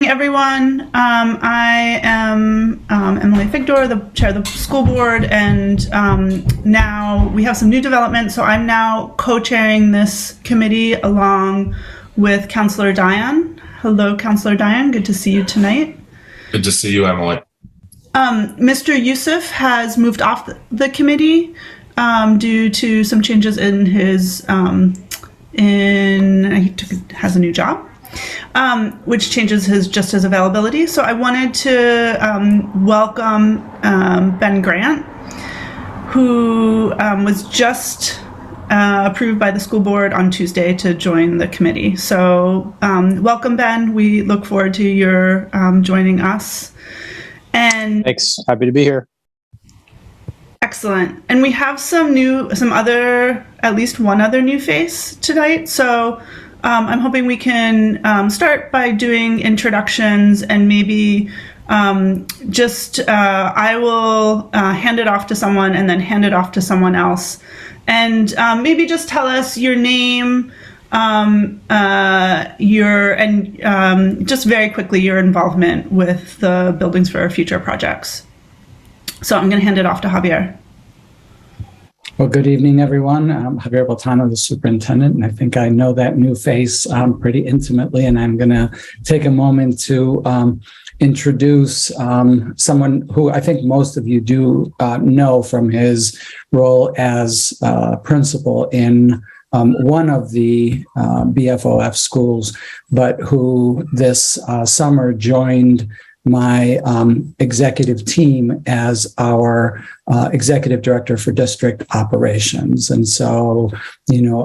Everyone. I am Emily Figdor, the chair of the school board, and now we have some new developments. So I'm now co-chairing this committee along with Councillor Diane. Hello, Councillor Diane. Good to see you tonight. Good to see you, Emily. Mr. Youssef has moved off the committee due to some changes in his has a new job. Which changes his availability. So I wanted to welcome Ben Grant, who was just approved by the school board on Tuesday to join the committee. So welcome, Ben. We look forward to your joining us. And thanks. Happy to be here. Excellent. And we have at least one other new face tonight. So I'm hoping we can start by doing introductions, and maybe I will hand it off to someone and then hand it off to someone else. And maybe just tell us your name, just very quickly your involvement with the Buildings for Our Future projects. So I'm going to hand it off to Javier. Well, good evening, everyone. I'm Javier Botano, the superintendent, and I think I know that new face pretty intimately, and I'm going to take a moment to introduce someone who I think most of you do know from his role as principal in one of the BFOF schools, but who this summer joined my executive team as our executive director for district operations. And so,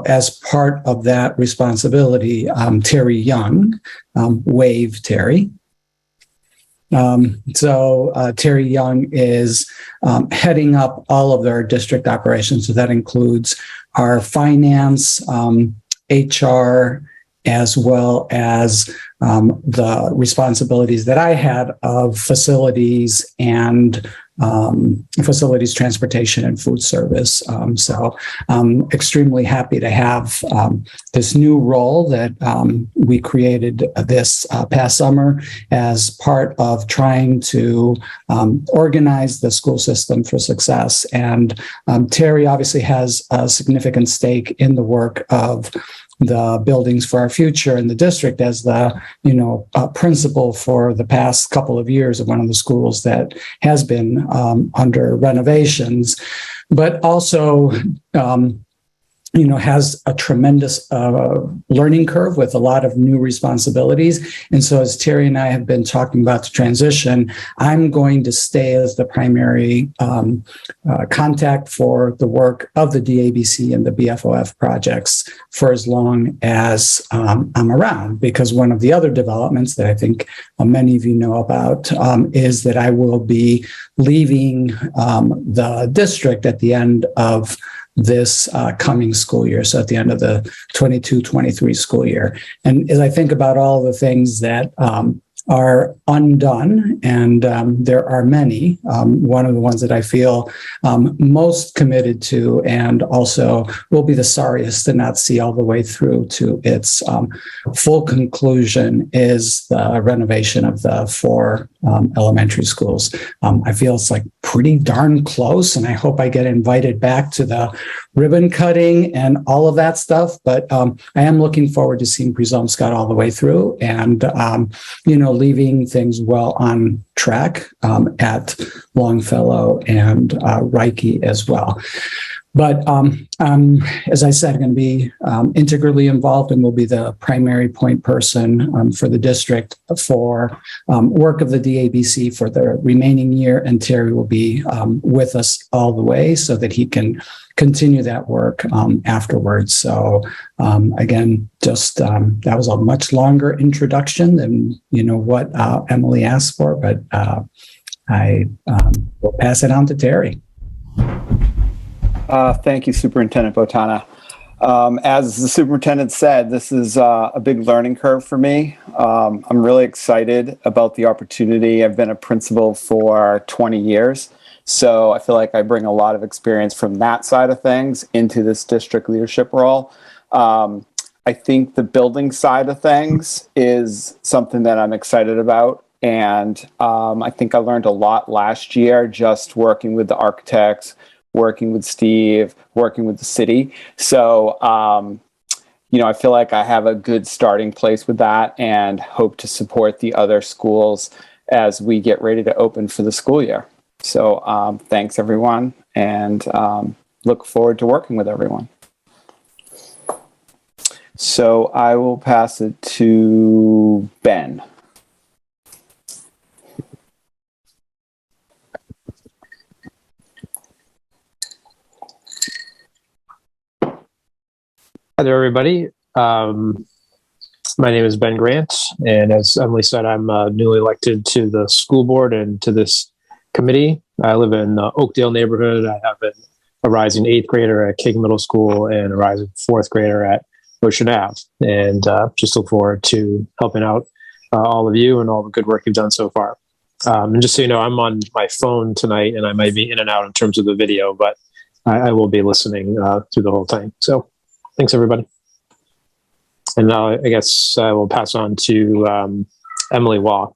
as part of that responsibility, Terry Young, wave Terry. Terry Young is heading up all of our district operations. So that includes our finance, HR, as well as the responsibilities that I had of facilities and facilities, transportation, and food service. So I'm extremely happy to have this new role that we created this past summer as part of trying to organize the school system for success. And Terry obviously has a significant stake in the work of the Buildings for Our Future in the district as the, principal for the past couple of years of one of the schools that has been under renovations, but also, has a tremendous learning curve with a lot of new responsibilities. And so as Terry and I have been talking about the transition, I'm going to stay as the primary contact for the work of the DABC and the BFOF projects for as long as I'm around, because one of the other developments that I think many of you know about is that I will be leaving the district at the end of this coming school year. So at the end of the 22-23 school year. And as I think about all the things that are undone, and there are many, one of the ones that I feel most committed to and also will be the sorriest to not see all the way through to its full conclusion is the renovation of the 4 elementary schools. I feel it's like pretty darn close, and I hope I get invited back to the ribbon cutting and all of that stuff. But I am looking forward to seeing Brezomscott all the way through, and leaving things well on track at Longfellow and Reiki as well. But as I said, I'm going to be integrally involved and will be the primary point person for the district for work of the DABC for the remaining year. And Terry will be with us all the way so that he can continue that work afterwards. So again, just that was a much longer introduction than what Emily asked for, but I will pass it on to Terry. Thank you, Superintendent Botana. As the superintendent said, this is a big learning curve for me. I'm really excited about the opportunity. I've been a principal for 20 years. So I feel like I bring a lot of experience from that side of things into this district leadership role. I think the building side of things is something that I'm excited about. And I think I learned a lot last year just working with the architects, working with Steve, working with the city. So, I feel like I have a good starting place with that and hope to support the other schools as we get ready to open for the school year. So thanks, everyone, and look forward to working with everyone. So I will pass it to Ben. Hi there, everybody. My name is Ben Grant, and as Emily said, I'm newly elected to the school board and to this committee. I live in the Oakdale neighborhood. I have a rising 8th grader at King Middle School and a rising 4th grader at Ocean Ave, and just look forward to helping out all of you and all the good work you've done so far. And just so you know, I'm on my phone tonight, and I might be in and out in terms of the video, but I will be listening through the whole thing. So thanks, everybody. And now I guess I will pass on to Emily Waugh.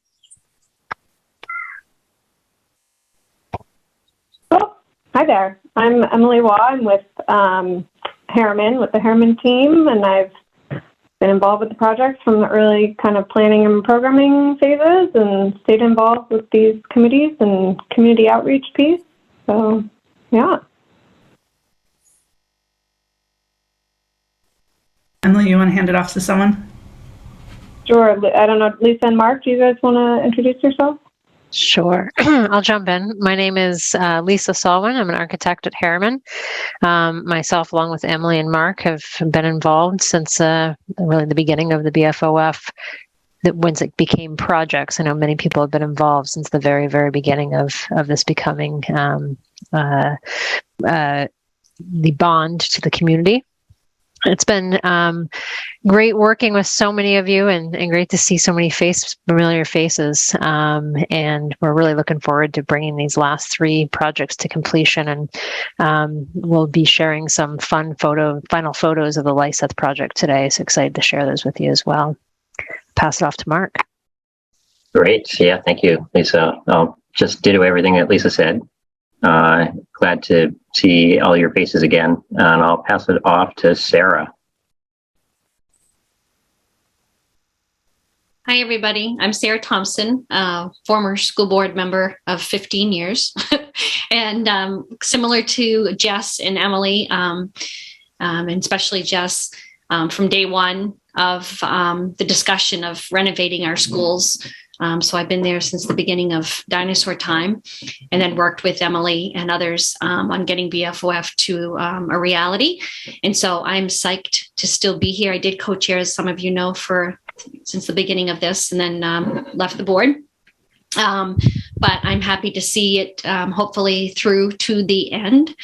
Oh, hi there. I'm Emily Waugh. I'm with Harriman, with the Harriman team, and I've been involved with the project from the early kind of planning and programming phases and stayed involved with these committees and community outreach piece. So, yeah. Emily, you want to hand it off to someone? Sure. I don't know, Lisa and Mark, do you guys want to introduce yourselves? Sure. I'll jump in. My name is Lisa Solwin. I'm an architect at Harriman. Myself, along with Emily and Mark, have been involved since really the beginning of the BFOF, that once it became projects. I know many people have been involved since the very, very beginning of this becoming the bond to the community. It's been great working with so many of you and great to see so many familiar faces. And we're really looking forward to bringing these last 3 projects to completion. And we'll be sharing some fun final photos of the Lyseth project today. So excited to share those with you as well. Pass it off to Mark. Great. Yeah, thank you, Lisa. I'll just ditto everything that Lisa said. Glad to see all your faces again, and I'll pass it off to Sarah. Hi, everybody. I'm Sarah Thompson, former school board member of 15 years. And similar to Jess and Emily, and especially Jess, from day one of the discussion of renovating our schools. So I've been there since the beginning of dinosaur time, and then worked with Emily and others on getting BFOF to a reality. And so I'm psyched to still be here. I did co-chair, as some of you know, since the beginning of this, and then left the board. But I'm happy to see it hopefully through to the end.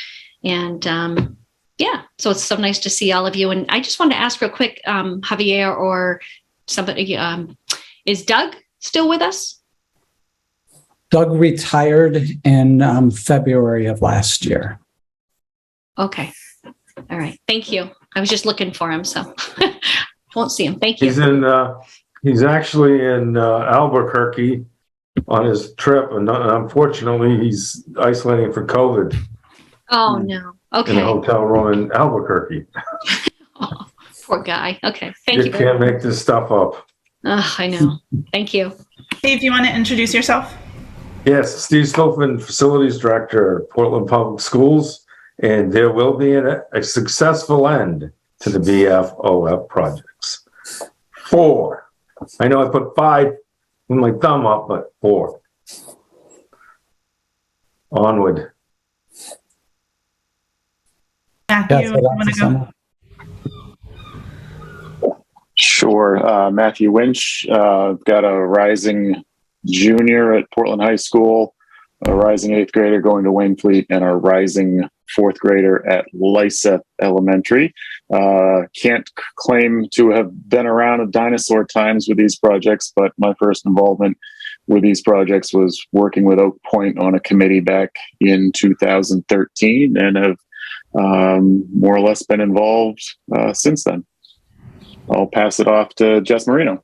And yeah, so it's so nice to see all of you. And I just wanted to ask real quick, Javier or somebody, is Doug still with us? Doug retired in February of last year. Okay. All right. Thank you. I was just looking for him, so won't see him. Thank you. He's actually in Albuquerque on his trip, and unfortunately, he's isolating for COVID. Oh no. Okay. In a hotel room in Albuquerque. Oh, poor guy. Okay. Thank you. You can't make this stuff up. I know. Thank you. Steve, you want to introduce yourself? Yes, Steve Stolfman, Facilities Director, Portland Public Schools, and there will be a successful end to the BFOF projects. 4. I know I put 5 with my thumb up, but 4. Onward. Matthew, you want to go? Sure. Matthew Winch, got a rising junior at Portland High School, a rising 8th grader going to Waynfleet, and a rising 4th grader at Lyseth Elementary. Can't claim to have been around at dinosaur times with these projects, but my first involvement with these projects was working with Oak Point on a committee back in 2013, and have more or less been involved since then. I'll pass it off to Jess Marino.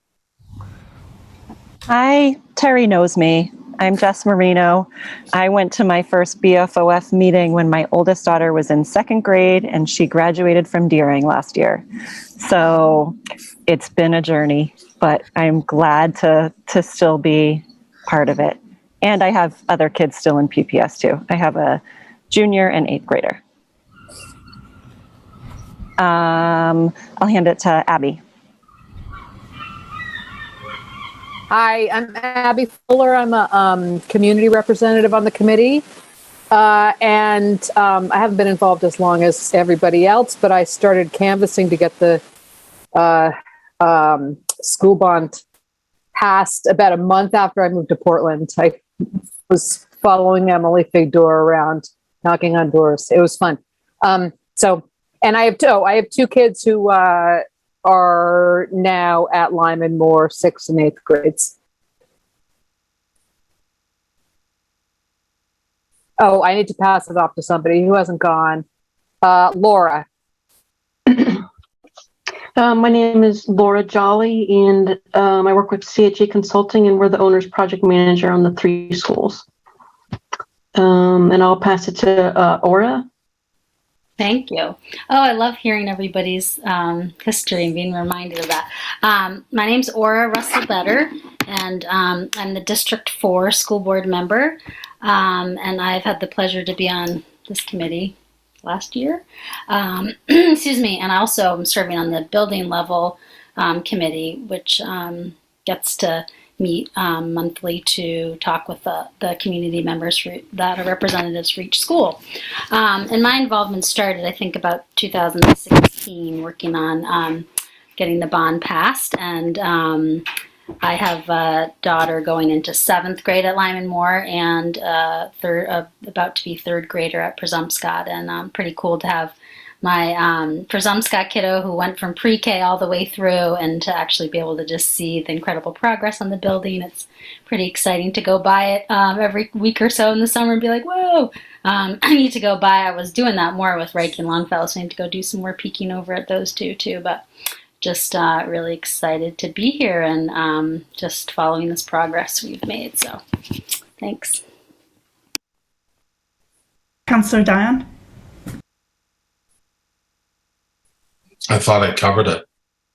Hi, Terry knows me. I'm Jess Marino. I went to my first BFOF meeting when my oldest daughter was in 2nd grade and she graduated from Deering last year. So it's been a journey, but I'm glad to still be part of it. And I have other kids still in PPS too. I have a junior and 8th grader. I'll hand it to Abby. Hi, I'm Abby Fuller. I'm a community representative on the committee. And I haven't been involved as long as everybody else, but I started canvassing to get the school bond passed about a month after I moved to Portland. I was following Emily Figdor around, knocking on doors. It was fun. And I have two kids who are now at Lyman Moore, 6th and 8th grades. Oh, I need to pass it off to somebody who hasn't gone. Laura. My name is Laura Jolly, and I work with CHE Consulting, and we're the owner's project manager on the 3 schools. And I'll pass it to Aura. Thank you. Oh, I love hearing everybody's history and being reminded of that. My name's Aura Russell-Better, and I'm the District 4 school board member, and I've had the pleasure to be on this committee last year. Excuse me, and I also am serving on the building level committee, which gets to meet monthly to talk with the community members that are representatives for each school. And my involvement started, I think, about 2016, working on getting the bond passed. And I have a daughter going into 7th grade at Lyman Moore and about to be 3rd grader at Presumpscot. And pretty cool to have my Presumpscot kiddo who went from pre-K all the way through, and to actually be able to just see the incredible progress on the building. It's pretty exciting to go by it every week or so in the summer and be like, whoa, I need to go by. I was doing that more with Reich and Longfellow, so I need to go do some more peeking over at those two too. But just really excited to be here and just following this progress we've made. So thanks. Councillor Dion? I thought I covered it.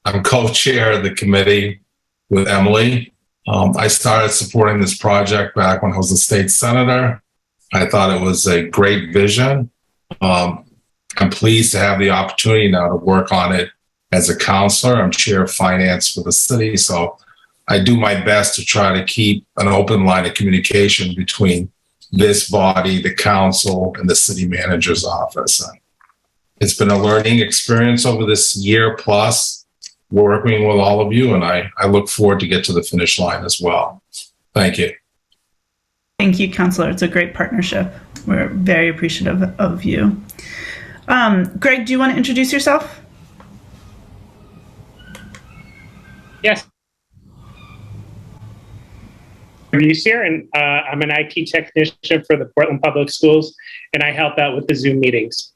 I'm co-chair of the committee with Emily. I started supporting this project back when I was a state senator. I thought it was a great vision. I'm pleased to have the opportunity now to work on it as a counselor. I'm chair of finance for the city, so I do my best to try to keep an open line of communication between this body, the council, and the city manager's office. It's been a learning experience over this year plus working with all of you, and I look forward to get to the finish line as well. Thank you. Thank you, Councillor. It's a great partnership. We're very appreciative of you. Greg, do you want to introduce yourself? Yes. Here, and I'm an IT technician for the Portland Public Schools, and I help out with the Zoom meetings.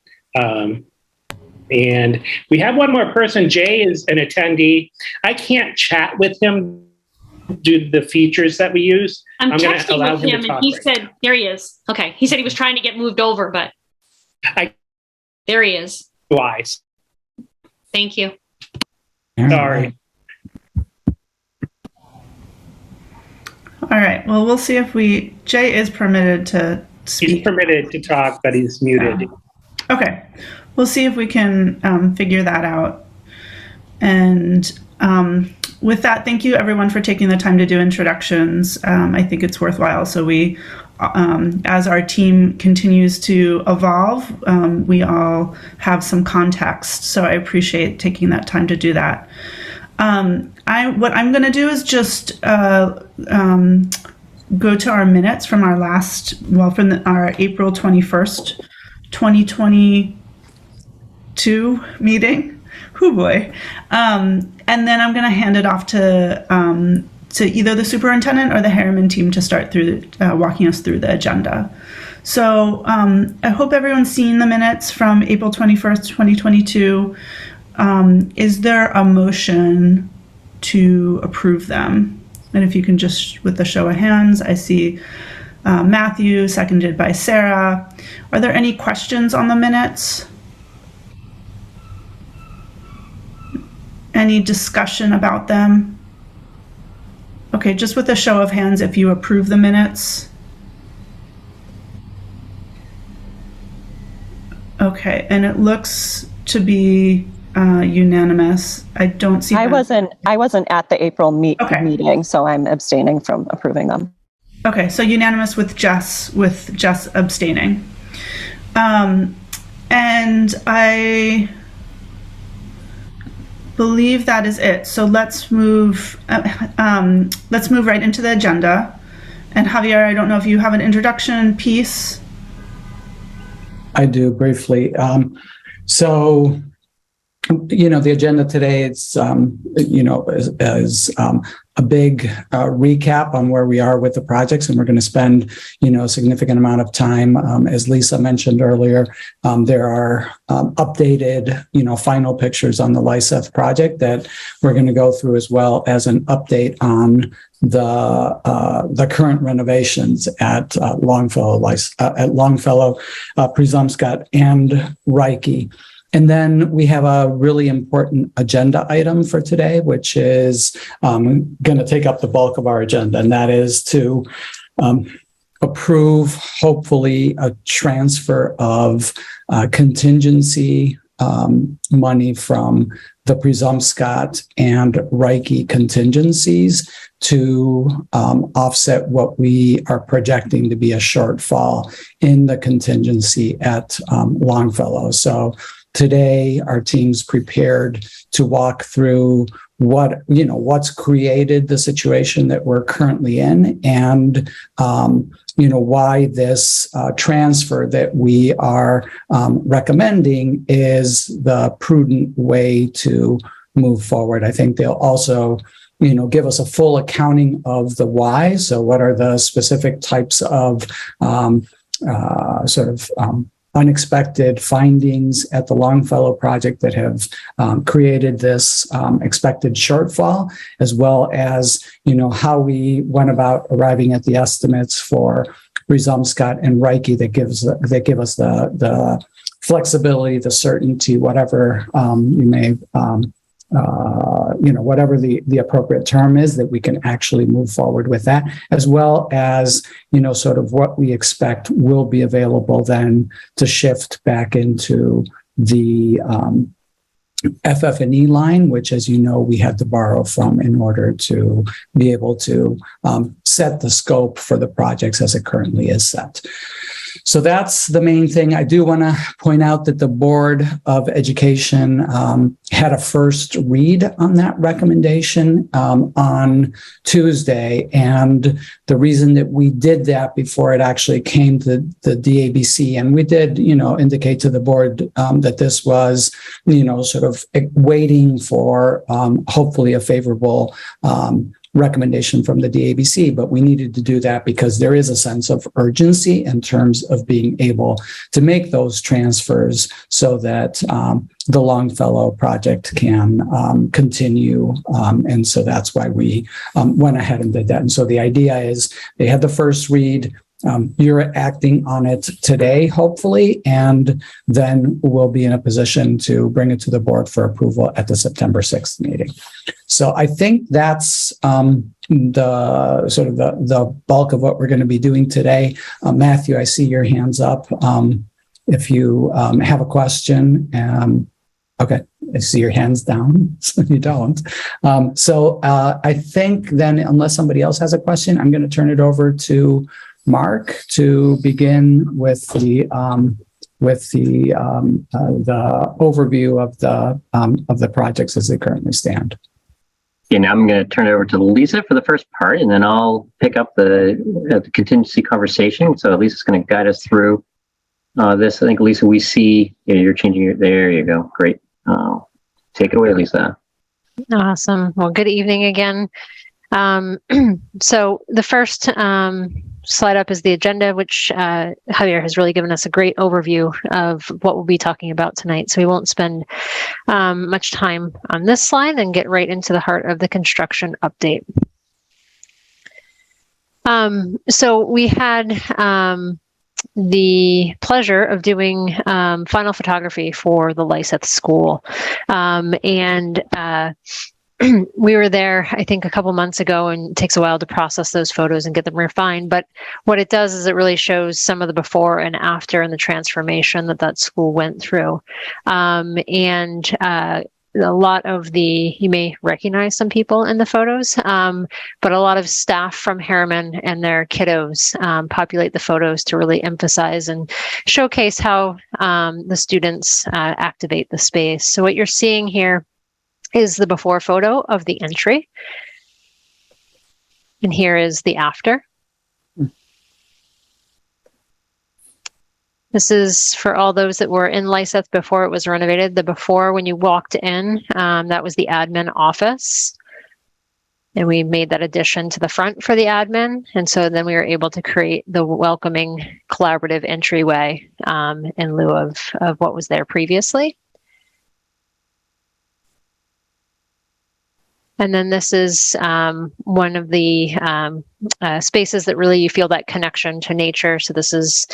And we have one more person. Jay is an attendee. I can't chat with him due to the features that we use. I'm going to allow with him and he said, there he is. Okay. He said he was trying to get moved over, but there he is. Wise. Thank you. Sorry. All right. Well, we'll see if Jay is permitted to speak. He's permitted to talk, but he's muted. Okay. We'll see if we can figure that out. And with that, thank you everyone for taking the time to do introductions. I think it's worthwhile. So we, as our team continues to evolve, we all have some context. So I appreciate taking that time to do that. What I'm going to do is just go to our minutes from our our April 21st, 2022 meeting. Oh boy. And then I'm going to hand it off to either the superintendent or the Harriman team to start through walking us through the agenda. So I hope everyone's seen the minutes from April 21st, 2022. Is there a motion to approve them? And if you can just, with the show of hands, I see Matthew, seconded by Sarah. Are there any questions on the minutes? Any discussion about them? Okay, just with a show of hands, if you approve the minutes. Okay, and it looks to be unanimous. I don't see. I wasn't at the April meeting, so I'm abstaining from approving them. Okay, so unanimous with Jess abstaining. And I believe that is it. So let's move right into the agenda. And Javier, I don't know if you have an introduction piece. I do briefly. So, the agenda today, it's, is a big recap on where we are with the projects, and we're going to spend, a significant amount of time. As Lisa mentioned earlier, there are updated, final pictures on the LICEF project that we're going to go through, as well as an update on the current renovations at Longfellow, Presumpscot, and Reiki. And then we have a really important agenda item for today, which is going to take up the bulk of our agenda, and that is to approve, hopefully, a transfer of contingency money from the Presumpscot and Reiki contingencies to offset what we are projecting to be a shortfall in the contingency at Longfellow. So today, our team's prepared to walk through what's created the situation that we're currently in, and why this transfer that we are recommending is the prudent way to move forward. I think they'll also give us a full accounting of the why. So what are the specific types of unexpected findings at the Longfellow project that have created this expected shortfall, as well as, how we went about arriving at the estimates for Presumpscot and Reiki that give us the flexibility, the certainty, whatever you may, whatever the appropriate term is, that we can actually move forward with that, as well as, sort of what we expect will be available then to shift back into the FF&E line, which, as you know, we had to borrow from in order to be able to set the scope for the projects as it currently is set. So that's the main thing. I do want to point out that the Board of Education had a first read on that recommendation on Tuesday. And the reason that we did that before it actually came to the DABC, and we did, indicate to the board that this was, sort of waiting for hopefully a favorable recommendation from the DABC, but we needed to do that because there is a sense of urgency in terms of being able to make those transfers so that the Longfellow project can continue. And so that's why we went ahead and did that. And so the idea is they had the first read. You're acting on it today, hopefully, and then we'll be in a position to bring it to the board for approval at the September 6th meeting. So I think that's the sort of the bulk of what we're going to be doing today. Matthew, I see your hands up. If you have a question, okay, I see your hands down, so you don't. I think then, unless somebody else has a question, I'm going to turn it over to Mark to begin with the overview of the projects as they currently stand. Okay, now I'm going to turn it over to Lisa for the first part, and then I'll pick up the contingency conversation. So Lisa's going to guide us through this. I think, Lisa, we see you're changing your. There you go. Great. Take it away, Lisa. Awesome. Well, good evening again. So the first slide up is the agenda, which Javier has really given us a great overview of what we'll be talking about tonight. So we won't spend much time on this slide and get right into the heart of the construction update. So we had the pleasure of doing final photography for the Lyseth School. We were there, I think, a couple months ago, and it takes a while to process those photos and get them refined. But what it does is it really shows some of the before and after and the transformation that that school went through. A lot of you may recognize some people in the photos, but a lot of staff from Harriman and their kiddos populate the photos to really emphasize and showcase how the students activate the space. So what you're seeing here is the before photo of the entry. And here is the after. This is for all those that were in Lyseth before it was renovated. The before, when you walked in, that was the admin office. And we made that addition to the front for the admin. And so then we were able to create the welcoming collaborative entryway in lieu of what was there previously. And then this is one of the spaces that really you feel that connection to nature. So this is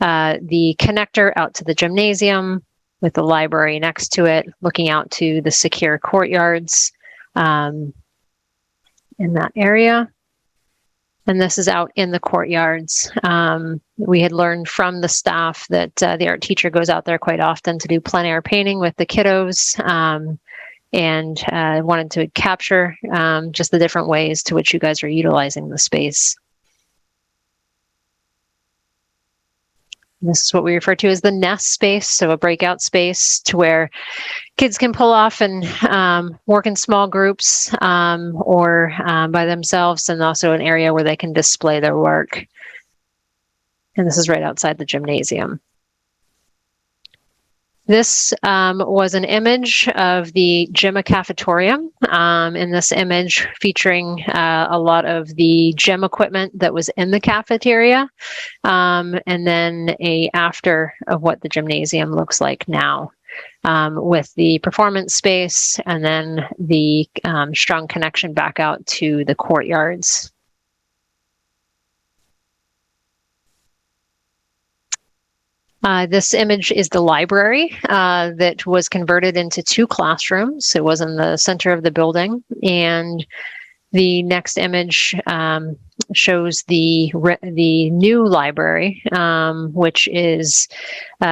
the connector out to the gymnasium with the library next to it, looking out to the secure courtyards in that area. And this is out in the courtyards. We had learned from the staff that the art teacher goes out there quite often to do plein air painting with the kiddos. And wanted to capture just the different ways to which you guys are utilizing the space. This is what we refer to as the nest space, so a breakout space to where kids can pull off and work in small groups or by themselves, and also an area where they can display their work. And this is right outside the gymnasium. This was an image of the gym cafetorium. In this image, featuring a lot of the gym equipment that was in the cafeteria, and then a after of what the gymnasium looks like now, with the performance space and then the strong connection back out to the courtyards. This image is the library that was converted into 2 classrooms. It was in the center of the building. And the next image shows the new library, which is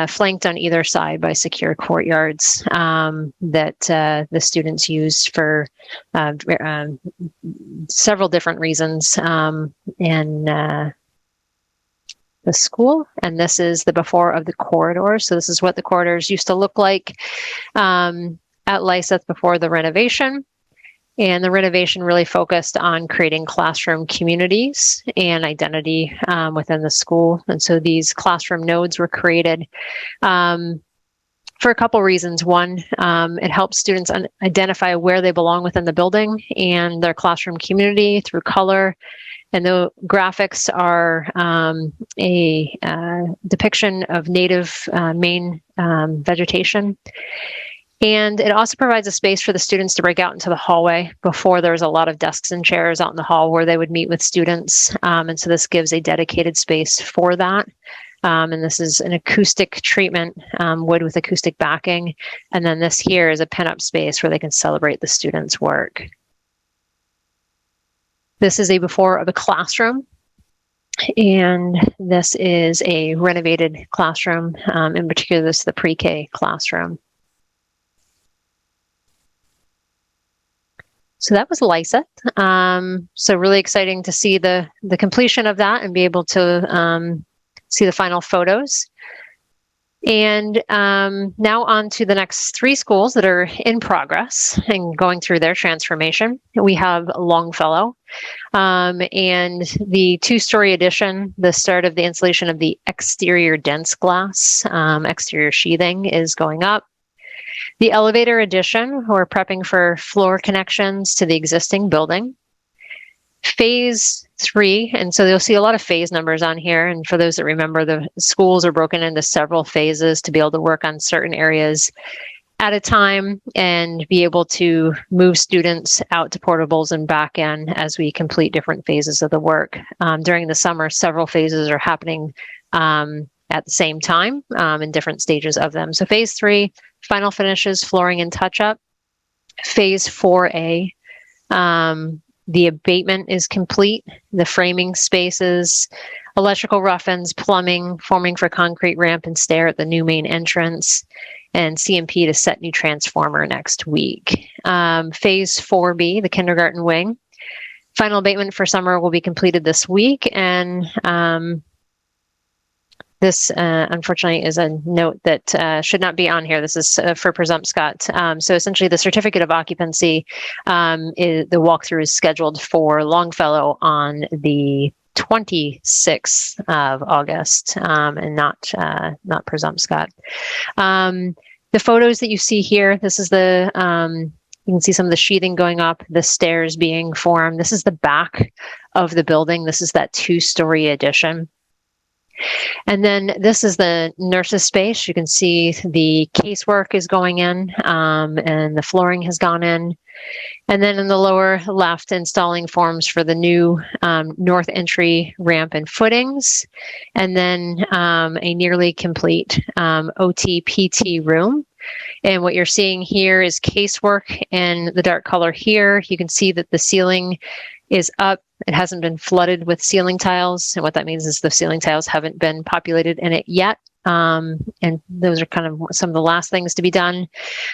flanked on either side by secure courtyards that the students use for several different reasons in the school. And this is the before of the corridor. So this is what the corridors used to look like at Lyseth before the renovation. And the renovation really focused on creating classroom communities and identity within the school. And so these classroom nodes were created for a couple reasons. One, it helps students identify where they belong within the building and their classroom community through color. And the graphics are a depiction of native Maine vegetation. And it also provides a space for the students to break out into the hallway. Before, there was a lot of desks and chairs out in the hall where they would meet with students. And so this gives a dedicated space for that. And this is an acoustic treatment, wood with acoustic backing. And then this here is a pinup space where they can celebrate the students' work. This is a before of a classroom, and this is a renovated classroom. In particular, this is the pre-K classroom. So that was Lyseth. So really exciting to see the completion of that and be able to see the final photos. And now on to the next 3 schools that are in progress and going through their transformation. We have Longfellow and the 2-story addition, the start of the installation of the exterior dense glass, exterior sheathing is going up. The elevator addition, we're prepping for floor connections to the existing building. Phase 3, and so you'll see a lot of phase numbers on here. And for those that remember, the schools are broken into several phases to be able to work on certain areas at a time and be able to move students out to portables and back in as we complete different phases of the work. During the summer, several phases are happening at the same time in different stages of them. So phase 3, final finishes, flooring and touch-up. Phase 4A, the abatement is complete. The framing spaces, electrical rough-ins, plumbing, forming for concrete ramp and stair at the new main entrance, and CMP to set new transformer next week. Phase 4B, the kindergarten wing. Final abatement for summer will be completed this week, and this, unfortunately, is a note that should not be on here. This is for Presumpscot. So essentially, the certificate of occupancy, the walkthrough is scheduled for Longfellow on the 26th of August, and not Presumpscot. The photos that you see here, this is the you can see some of the sheathing going up, the stairs being formed. This is the back of the building. This is that 2-story addition. And then this is the nurses' space. You can see the casework is going in, and the flooring has gone in. And then in the lower left, installing forms for the new north entry ramp and footings. And then a nearly complete OT-PT room. And what you're seeing here is casework in the dark color here. You can see that the ceiling is up. It hasn't been flooded with ceiling tiles. And what that means is the ceiling tiles haven't been populated in it yet. And those are kind of some of the last things to be done.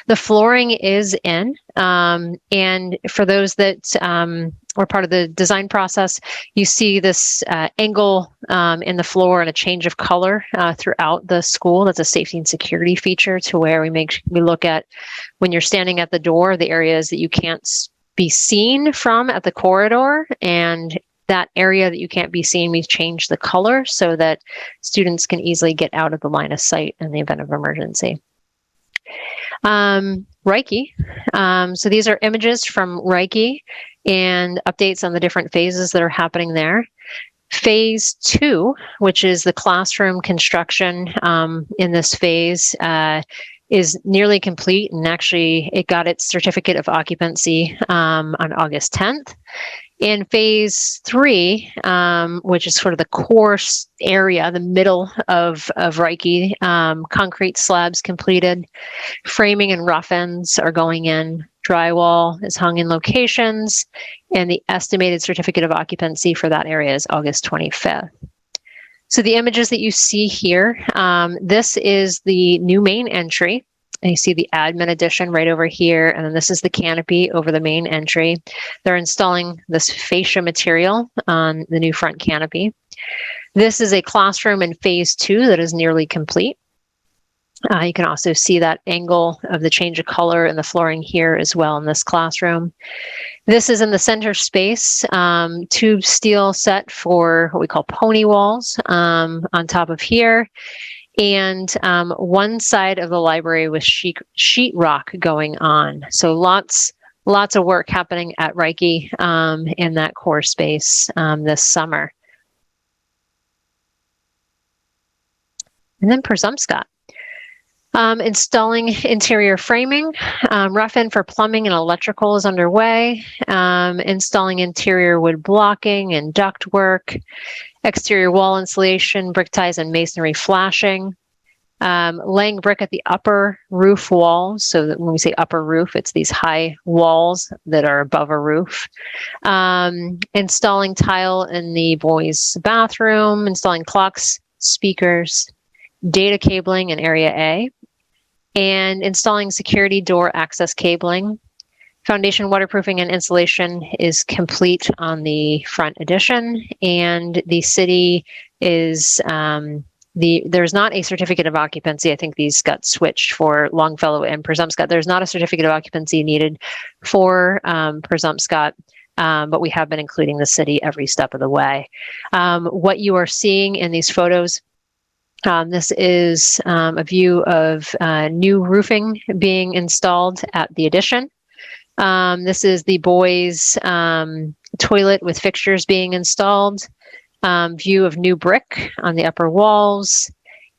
The flooring is in. And for those that were part of the design process, you see this angle in the floor and a change of color throughout the school. That's a safety and security feature to where we look at when you're standing at the door, the areas that you can't be seen from at the corridor, and that area that you can't be seen, we change the color so that students can easily get out of the line of sight in the event of emergency. Reiki. So these are images from Reiki and updates on the different phases that are happening there. Phase 2, which is the classroom construction in this phase, is nearly complete, and actually it got its certificate of occupancy on August 10th. In phase 3, which is sort of the core area, the middle of Reiki, concrete slabs completed, framing and rough ends are going in, drywall is hung in locations, and the estimated certificate of occupancy for that area is August 25th. So the images that you see here, this is the new main entry. And you see the admin addition right over here. And then this is the canopy over the main entry. They're installing this fascia material on the new front canopy. This is a classroom in phase 2 that is nearly complete. You can also see that angle of the change of color in the flooring here as well in this classroom. This is in the center space, tube steel set for what we call pony walls on top of here. And one side of the library with sheetrock going on. So lots of work happening at Reiki in that core space this summer. And then Presumpscot. Installing interior framing, rough-in for plumbing and electrical is underway. Installing interior wood blocking and duct work, exterior wall insulation, brick ties and masonry flashing, laying brick at the upper roof walls. So that when we say upper roof, it's these high walls that are above a roof. Installing tile in the boys' bathroom, installing clocks, speakers, data cabling in area A, and installing security door access cabling. Foundation waterproofing and insulation is complete on the front addition, and the city is there's not a certificate of occupancy. I think these got switched for Longfellow and Presumpscot. There's not a certificate of occupancy needed for Presumpscot, but we have been including the city every step of the way. What you are seeing in these photos, this is a view of new roofing being installed at the addition. This is the boys' toilet with fixtures being installed, view of new brick on the upper walls,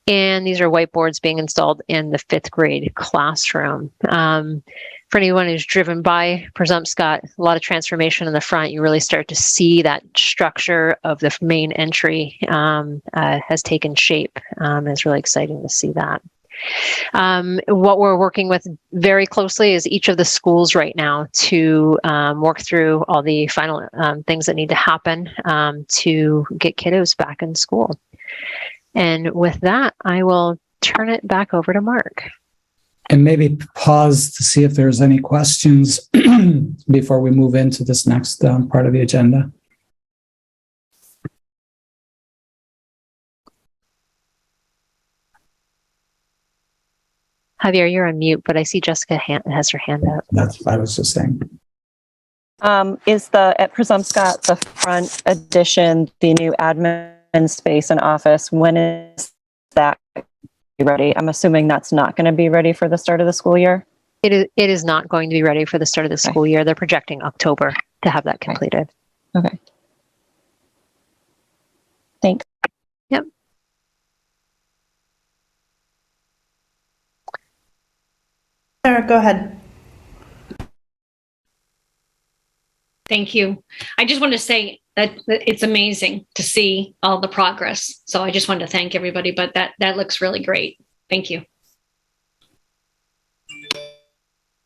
and these are whiteboards being installed in the 5th grade classroom. For anyone who's driven by Presumpscot, a lot of transformation in the front. You really start to see that structure of the main entry has taken shape. It's really exciting to see that. What we're working with very closely is each of the schools right now to work through all the final things that need to happen to get kiddos back in school. And with that, I will turn it back over to Mark. And maybe pause to see if there's any questions before we move into this next part of the agenda. Javier, you're on mute, but I see Jessica has her hand up. That's what I was just saying. Is at Presumpscot, the front addition, the new admin space and office, when is that ready? I'm assuming that's not going to be ready for the start of the school year? It is not going to be ready for the start of the school year. They're projecting October to have that completed. Okay. Thanks. Yep. Sarah, go ahead. Thank you. I just want to say that it's amazing to see all the progress. So I just wanted to thank everybody, but that looks really great. Thank you.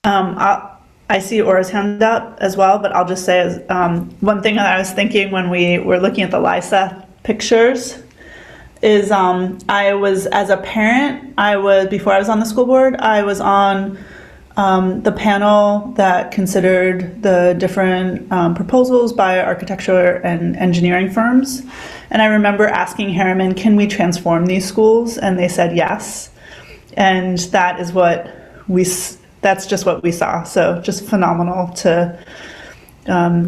I see Aura's hand up as well, but I'll just say one thing that I was thinking when we were looking at the LISA pictures is I was, as a parent, before I was on the school board, I was on the panel that considered the different proposals by architecture and engineering firms. And I remember asking Harriman, can we transform these schools? And they said yes. And that is that's just what we saw. So just phenomenal to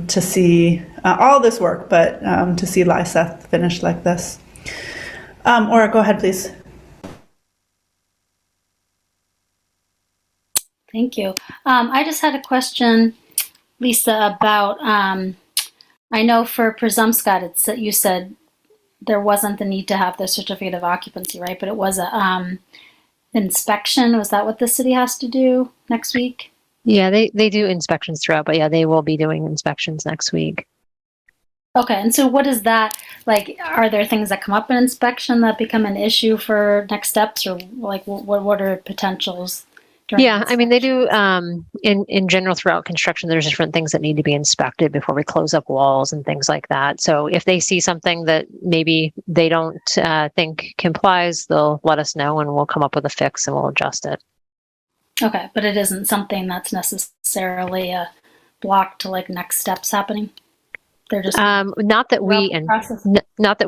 see all this work, but to see LISA finished like this. Aura, go ahead, please. Thank you. I just had a question, Lisa, about, I know for Presumpscot, you said there wasn't the need to have the certificate of occupancy, right? But it was a inspection. Was that what the city has to do next week? Yeah, they do inspections throughout, but yeah, they will be doing inspections next week. Okay, and so what is that, like, are there things that come up in inspection that become an issue for next steps, or like what are potentials? Yeah, I mean, they do, in general throughout construction, there's different things that need to be inspected before we close up walls and things like that. So if they see something that maybe they don't think complies, they'll let us know and we'll come up with a fix and we'll adjust it. Okay, but it isn't something that's necessarily a block to like next steps happening? They're just not that we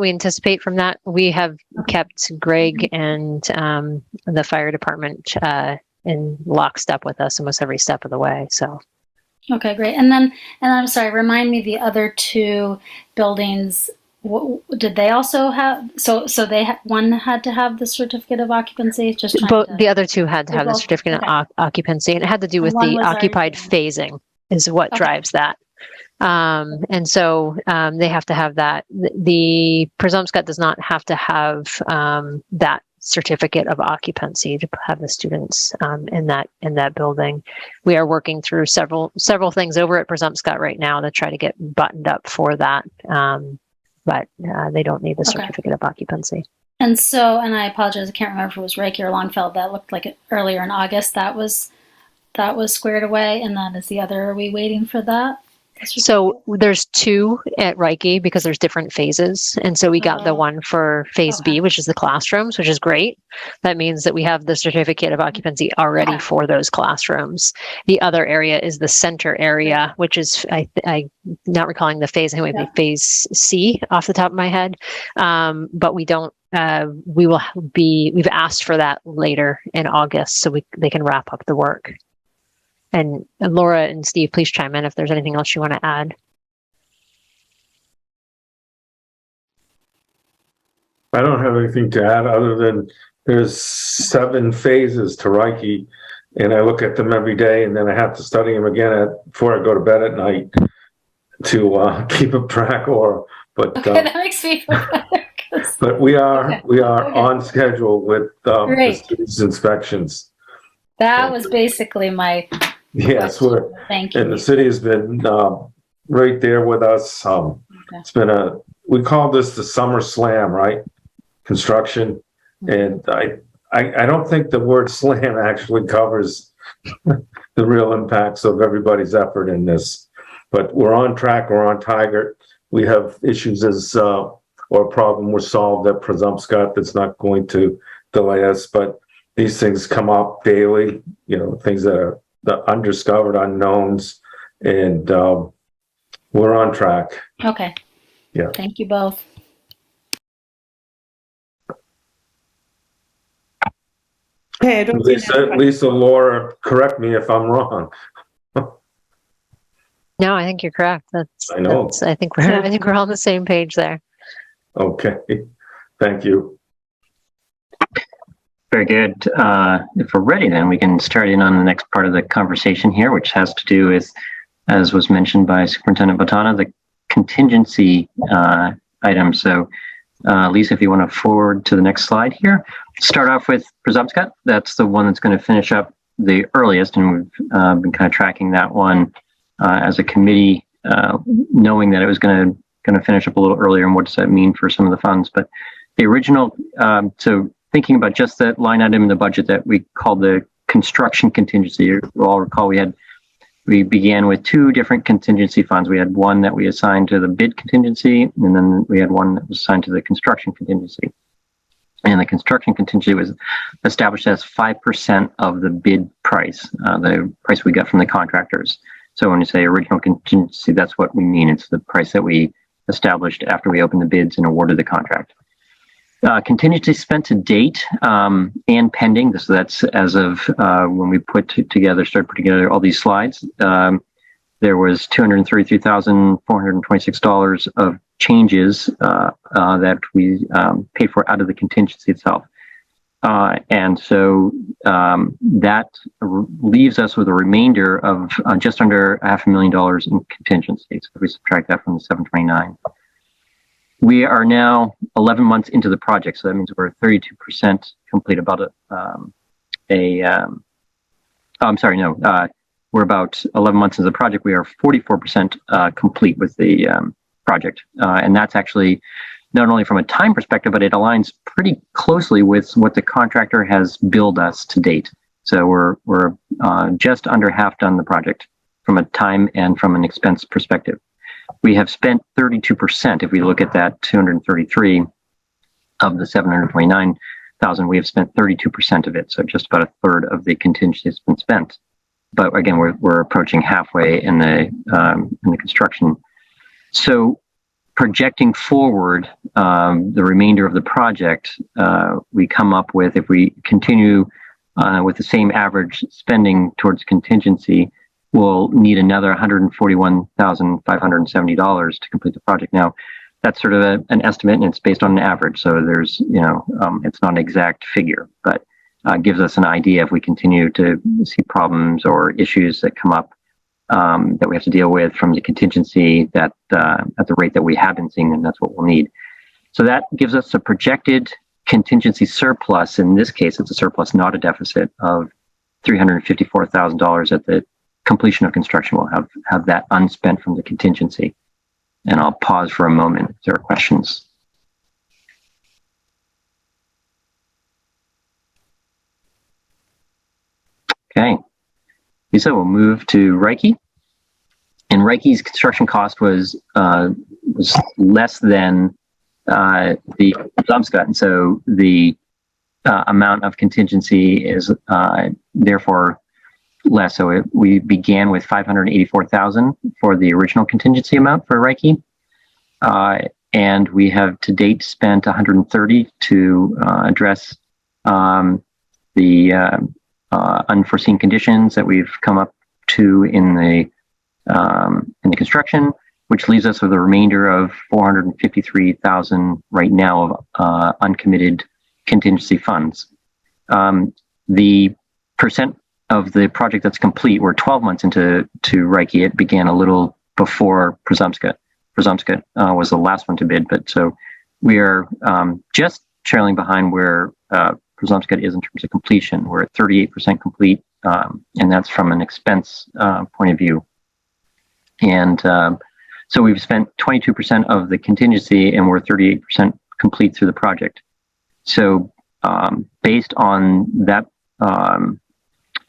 anticipate from that. We have kept Greg and the fire department in lockstep with us almost every step of the way. So, okay, great. And I'm sorry, remind me the other two buildings. Did they also have? So one had to have the certificate of occupancy. The other two had to have the certificate of occupancy, and it had to do with the occupied phasing is what drives that. And so they have to have that. The Presumpscot does not have to have that certificate of occupancy to have the students in that building. We are working through several things over at Presumpscot right now to try to get buttoned up for that, but they don't need the certificate of occupancy. And so, and I apologize, I can't remember if it was Reiki or Longfeld. That looked like earlier in August that was squared away, and that is the other. Are we waiting for that? So there's two at Reiki because there's different phases. And so we got the one for phase B, which is the classrooms, which is great. That means that we have the certificate of occupancy already for those classrooms. The other area is the center area, which is, I not recalling the phase, anyway, phase C off the top of my head. But we don't, we've asked for that later in August so they can wrap up the work. And Laura and Steve, please chime in if there's anything else you want to add. I don't have anything to add other than there's 7 phases to Reiki, and I look at them every day, and then I have to study them again before I go to bed at night. to keep a track, but Okay, that makes me feel better. but we are Okay. on schedule with the Great. city's inspections. That was basically my Yes, question. Thank you. and the city has been right there with us. It's been we call this the summer slam, right? Construction, and I don't think the word slam actually covers the real impacts of everybody's effort in this. But we're on track. We're on target. We have issues or a problem was solved at Presumpscot that's not going to delay us. But these things come up daily. Things that are the undiscovered unknowns, and we're on track. Okay. Yeah. Thank you both. Okay, I don't Lisa, Laura, correct me if I'm wrong. No, I think you're correct. I know. I think we're all on the same page there. Okay. Thank you. Very good. If we're ready, then we can start in on the next part of the conversation here, which has to do with, as was mentioned by Superintendent Botana, the contingency item. So, Lisa, if you want to forward to the next slide here, start off with Presumpscot. That's the one that's going to finish up the earliest, and we've been kind of tracking that one as a committee, knowing that it was going to finish up a little earlier. And what does that mean for some of the funds? But the original, so thinking about just that line item in the budget that we called the construction contingency, you'll all recall we began with two different contingency funds. We had one that we assigned to the bid contingency, and then we had one that was assigned to the construction contingency. And the construction contingency was established as 5% of the bid price, the price we got from the contractors. So when you say original contingency, that's what we mean. It's the price that we established after we opened the bids and awarded the contract. Contingency spent to date and pending. So that's as of when we started putting together all these slides. There was $233,426 of changes that we paid for out of the contingency itself. And so that leaves us with a remainder of just under $500,000 in contingency. So if we subtract that from the 729. We are now 11 months into the project, so that means we're 32% complete. We're about 11 months into the project. We are 44% complete with the project, and that's actually not only from a time perspective, but it aligns pretty closely with what the contractor has billed us to date. So we're just under half done the project from a time and from an expense perspective. We have spent 32%. If we look at that 233 of the 729,000, we have spent 32% of it. So just about a third of the contingency has been spent. But again, we're approaching halfway in the construction. So projecting forward the remainder of the project, we come up with, if we continue with the same average spending towards contingency, we'll need another $141,570 to complete the project. Now, that's sort of an estimate, and it's based on an average. So there's, it's not an exact figure, but gives us an idea if we continue to see problems or issues that come up that we have to deal with from the contingency that at the rate that we have been seeing, and that's what we'll need. So that gives us a projected contingency surplus. In this case, it's a surplus, not a deficit, of $354,000 at the completion of construction. We'll have that unspent from the contingency. And I'll pause for a moment if there are questions. Okay, Lisa, we'll move to Reiki. And Reiki's construction cost was less than the Presumpscot, and so the amount of contingency is therefore less. So we began with $584,000 for the original contingency amount for Reiki, and we have to date spent $130 to address the unforeseen conditions that we've come up to in the construction, which leaves us with a remainder of $453,000 right now of uncommitted contingency funds. The percent of the project that's complete, we're 12 months into Reiki. It began a little before Presumpscot. Presumpscot was the last one to bid, but so we are just trailing behind where Presumpscot is in terms of completion. We're at 38% complete, and that's from an expense point of view. And so we've spent 22% of the contingency, and we're 38% complete through the project. So based on that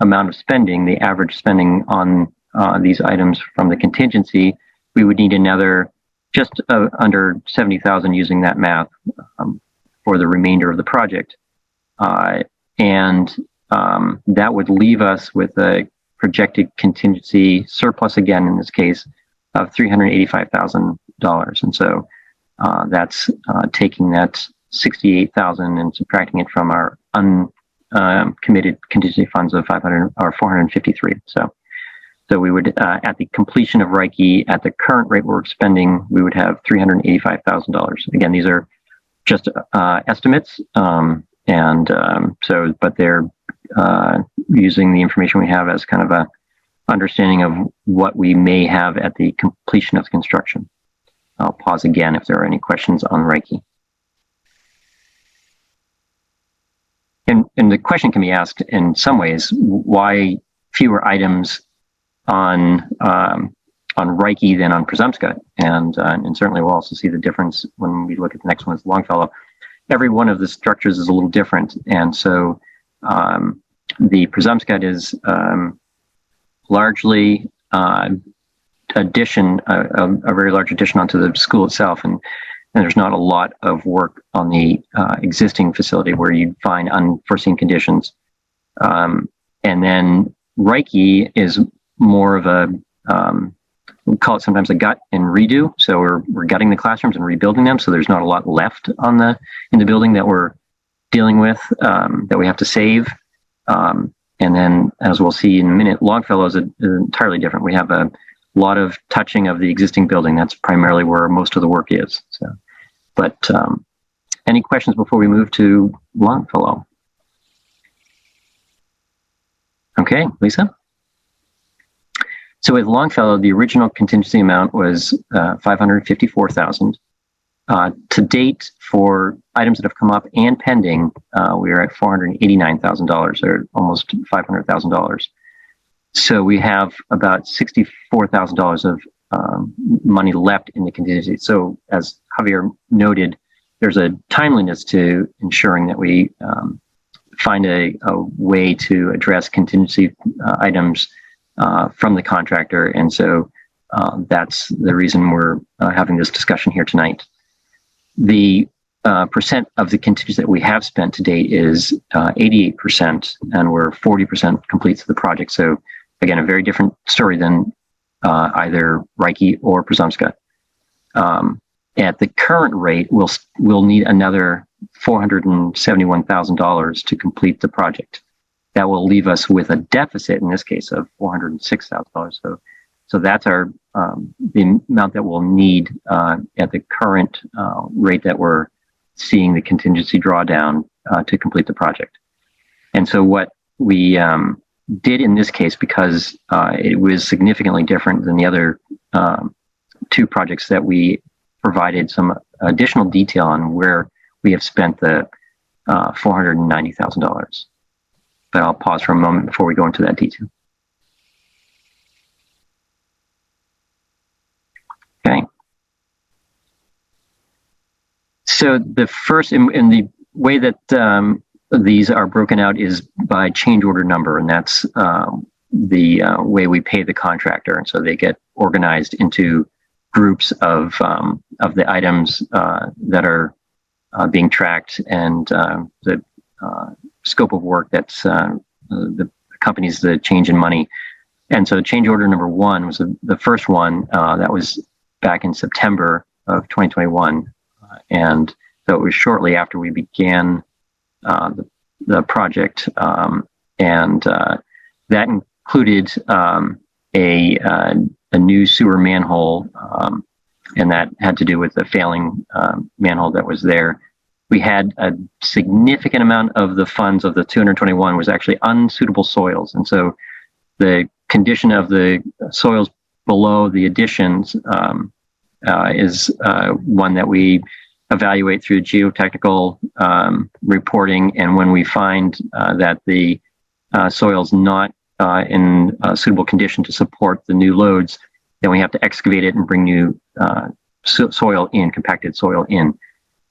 amount of spending, the average spending on these items from the contingency, we would need another just under 70,000 using that math for the remainder of the project. And that would leave us with a projected contingency surplus, again, in this case, of $385,000. And so that's taking that 68,000 and subtracting it from our uncommitted contingency funds of 453. So we would, at the completion of Reiki, at the current rate we're spending, we would have $385,000. Again, these are just estimates, but they're using the information we have as kind of a understanding of what we may have at the completion of the construction. I'll pause again if there are any questions on Reiki. And the question can be asked in some ways, why fewer items on Reiki than on Presumpscot? And certainly we'll also see the difference when we look at the next one, Longfellow. Every one of the structures is a little different. And so the Presumpscot is largely a very large addition onto the school itself. And there's not a lot of work on the existing facility where you'd find unforeseen conditions. And then Reiki is more of a, we call it sometimes a gut and redo. So we're gutting the classrooms and rebuilding them. So there's not a lot left in the building that we're dealing with, that we have to save. And then, as we'll see in a minute, Longfellow is entirely different. We have a lot of touching of the existing building. That's primarily where most of the work is. So, but any questions before we move to Longfellow? Okay, Lisa? So with Longfellow, the original contingency amount was $554,000. To date, for items that have come up and pending, we are at $489,000, or almost $500,000. So we have about $64,000 of money left in the contingency. So as Javier noted, there's a timeliness to ensuring that we find a way to address contingency items from the contractor. And so that's the reason we're having this discussion here tonight. The percent of the contingency that we have spent to date is 88%, and we're 40% complete to the project. So again, a very different story than either Reiki or Presumpscot. At the current rate, we'll need another $471,000 to complete the project. That will leave us with a deficit, in this case, of $406,000. So that's the amount that we'll need at the current rate that we're seeing the contingency drawdown to complete the project. And so what we did in this case, because it was significantly different than the other two projects, that we provided some additional detail on where we have spent the $490,000. But I'll pause for a moment before we go into that detail. Okay. So the first, in the way that these are broken out is by change order number, and that's the way we pay the contractor. And so they get organized into groups of the items that are being tracked, and the scope of work that's the accompanies the change in money. And so change order number one was the first one that was back in September of 2021. And so it was shortly after we began the project. And that included a new sewer manhole, and that had to do with the failing manhole that was there. We had a significant amount of the funds of the 221 was actually unsuitable soils. And so the condition of the soils below the additions is one that we evaluate through geotechnical reporting, and when we find that the soil's not in suitable condition to support the new loads, then we have to excavate it and bring new soil in, compacted soil in.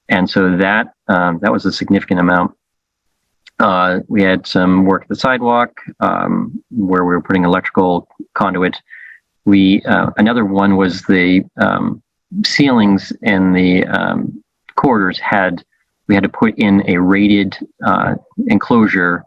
And so that was a significant amount. We had some work at the sidewalk where we were putting electrical conduit. Another one was the ceilings in the corridors we had to put in a rated enclosure.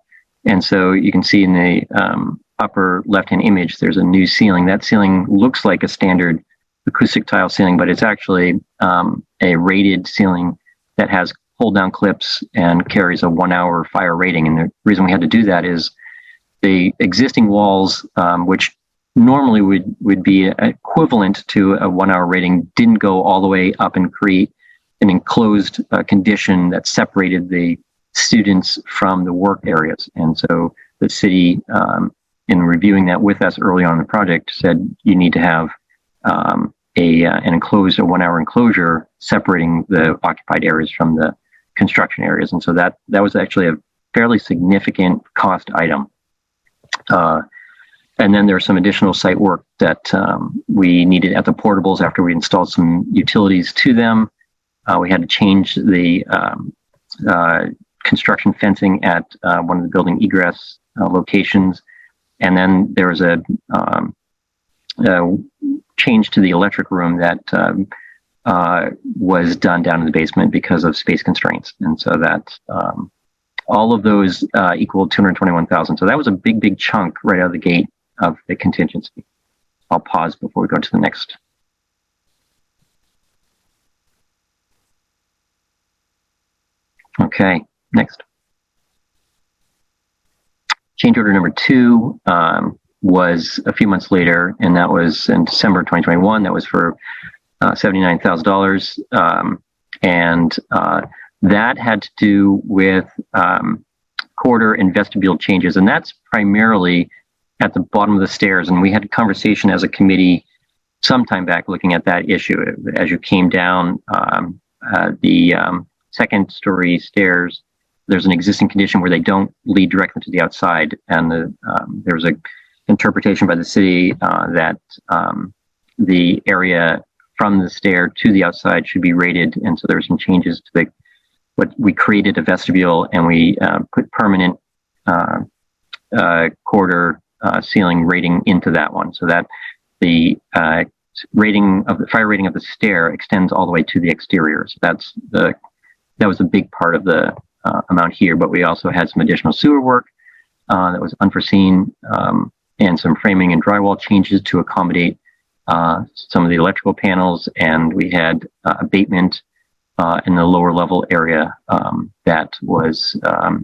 And so you can see in the upper left-hand image, there's a new ceiling. That ceiling looks like a standard acoustic tile ceiling, but it's actually a rated ceiling that has hold-down clips and carries a 1-hour fire rating. And the reason we had to do that is the existing walls, which normally would be equivalent to a 1-hour rating, didn't go all the way up and create an enclosed condition that separated the students from the work areas. And so the city, in reviewing that with us early on in the project, said you need to have an enclosed, a 1-hour enclosure separating the occupied areas from the construction areas. And so that was actually a fairly significant cost item. And then there's some additional site work that we needed at the portables after we installed some utilities to them. We had to change the construction fencing at one of the building egress locations. And then there was a change to the electric room that was done down in the basement because of space constraints. And so that all of those equaled $221,000. So that was a big chunk right out of the gate of the contingency. I'll pause before we go to the next. Okay, next. Change order number 2 was a few months later, and that was in December 2021. That was for $79,000. And that had to do with corridor and vestibule changes. And that's primarily at the bottom of the stairs. And we had a conversation as a committee sometime back looking at that issue. As you came down the second story stairs, there's an existing condition where they don't lead directly to the outside. And there was a interpretation by the city that the area from the stair to the outside should be rated. And so there were some changes to what we created a vestibule, and we put permanent corridor ceiling rating into that one, so that the rating of the fire rating of the stair extends all the way to the exterior. So that was a big part of the amount here. But we also had some additional sewer work that was unforeseen, and some framing and drywall changes to accommodate some of the electrical panels, and we had abatement in the lower level area that was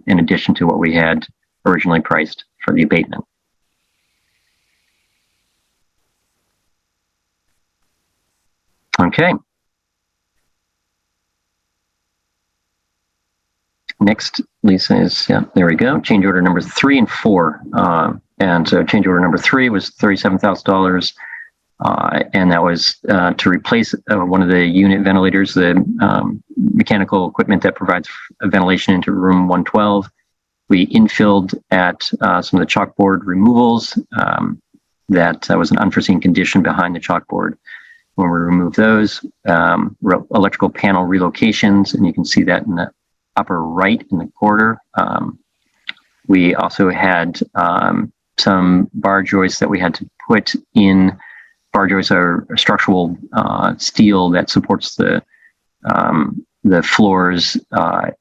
in addition to what we had originally priced for the abatement. Okay. Next, Lisa, is, yeah, there we go. Change order number 3 and 4. And so change order number 3 was $37,000. And that was to replace one of the unit ventilators, the mechanical equipment that provides ventilation into room 112. We infilled at some of the chalkboard removals. That was an unforeseen condition behind the chalkboard. When we removed those, electrical panel relocations, and you can see that in the upper right in the corridor. We also had some bar joists that we had to put in. Bar joists are structural steel that supports the floors,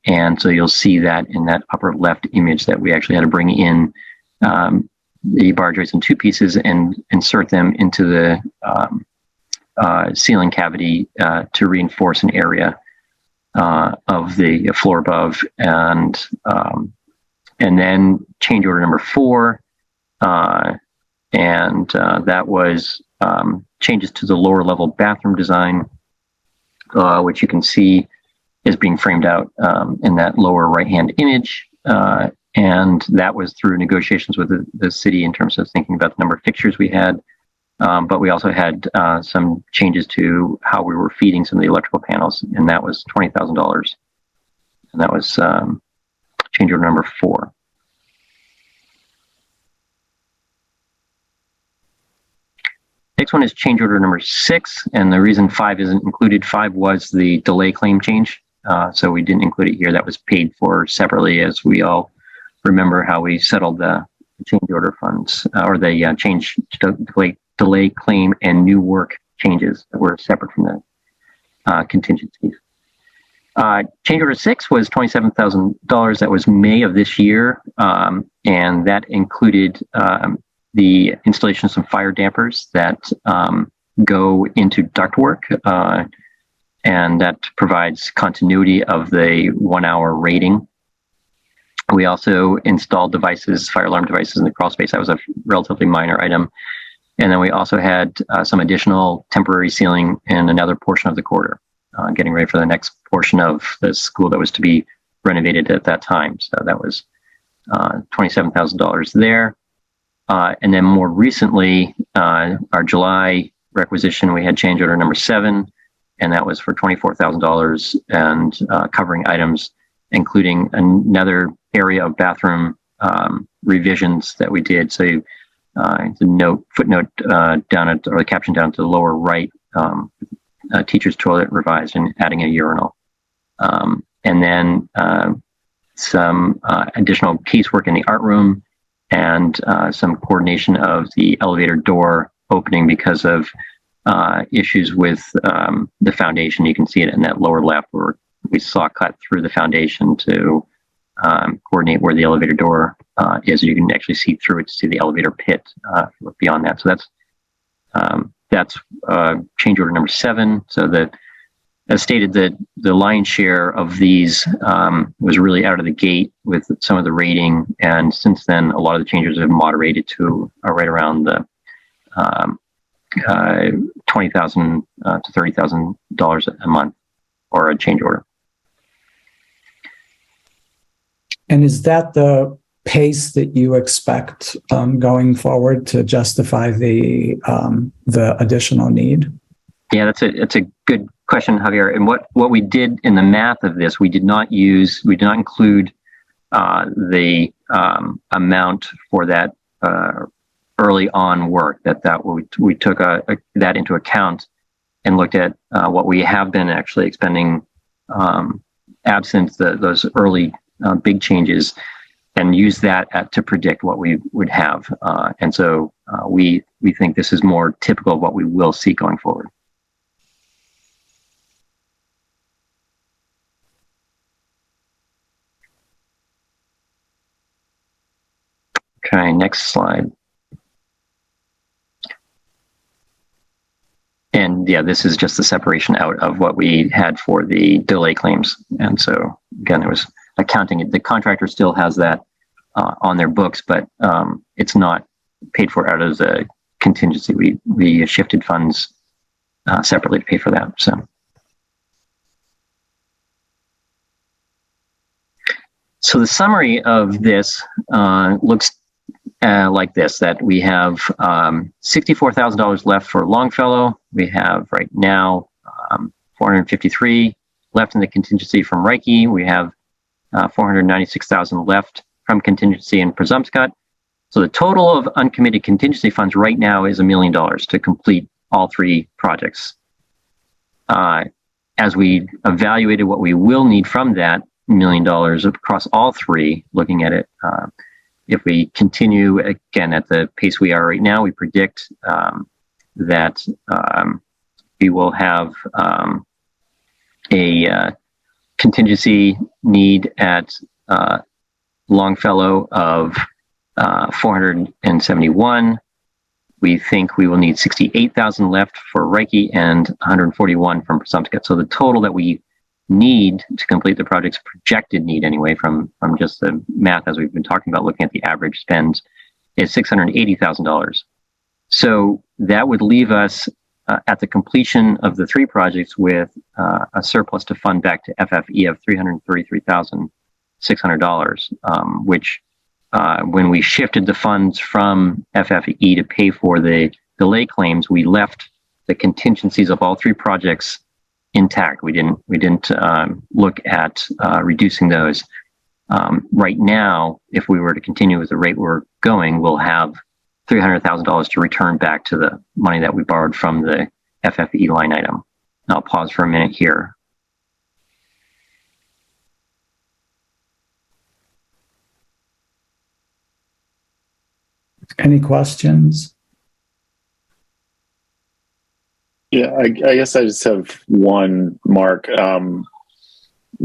and so you'll see that in that upper left image that we actually had to bring in the bar joists in 2 pieces and insert them into the ceiling cavity to reinforce an area of the floor above. And then change order number 4, and that was changes to the lower level bathroom design, which you can see is being framed out in that lower right-hand image. And that was through negotiations with the city in terms of thinking about the number of fixtures we had But we also had some changes to how we were feeding some of the electrical panels, and that was $20,000. And that was change order number 4. Next one is change order number 6, and the reason 5 isn't included, 5 was the delay claim change. So we didn't include it here. That was paid for separately, as we all remember how we settled the change order funds, or the change delay claim and new work changes that were separate from the contingencies. Change order 6 was $27,000. That was May of this year, and that included the installation of some fire dampers that go into ductwork, and that provides continuity of the 1-hour rating. We also installed devices, fire alarm devices in the crawl space. That was a relatively minor item. And then we also had some additional temporary ceiling in another portion of the corridor, getting ready for the next portion of the school that was to be renovated at that time. So that was $27,000 there. And then more recently, our July requisition, we had change order number 7, and that was for $24,000 and covering items, including another area of bathroom revisions that we did. So the footnote down at, or the caption down to the lower right, teacher's toilet revised and adding a urinal. And then some additional casework in the art room, and some coordination of the elevator door opening because of issues with the foundation. You can see it in that lower left where we saw cut through the foundation to coordinate where the elevator door is. You can actually see through it to see the elevator pit beyond that. So that's change order number 7. So that, as stated, that the lion's share of these was really out of the gate with some of the rating, and since then a lot of the changes have moderated to right around the $20,000 to $30,000 a month, or a change order. And is that the pace that you expect going forward to justify the additional need? Yeah, that's a good question, Javier. And what we did in the math of this, we did not include the amount for that early on work. We took that into account and looked at what we have been actually expending absent those early big changes, and use that to predict what we would have. And so we think this is more typical of what we will see going forward. Okay, next slide. And yeah, this is just the separation out of what we had for the delay claims. And so again, there was accounting. The contractor still has that on their books, but it's not paid for out of the contingency. We shifted funds separately to pay for that. So the summary of this looks like this, that we have $64,000 left for Longfellow. We have right now $453 left in the contingency from Reiki. We have $496,000 left from contingency in Presumpscot. So the total of uncommitted contingency funds right now is $1 million to complete all 3 projects. As we evaluated what we will need from that $1 million across all 3, looking at it, if we continue again at the pace we are right now, we predict that we will have a contingency need at Longfellow of 471. We think we will need 68,000 left for Reiki and 141 from Presumpscot. So the total that we need to complete the project's projected need, anyway, from just the math as we've been talking about, looking at the average spend, is $680,000. So that would leave us at the completion of the 3 projects with a surplus to fund back to FFE of $333,600, which when we shifted the funds from FFE to pay for the delay claims, we left the contingencies of all three projects intact. We didn't look at reducing those. Right now, if we were to continue with the rate we're going, we'll have $300,000 to return back to the money that we borrowed from the FFE line item. I'll pause for a minute here. Any questions? Yeah, I guess I just have one, Mark.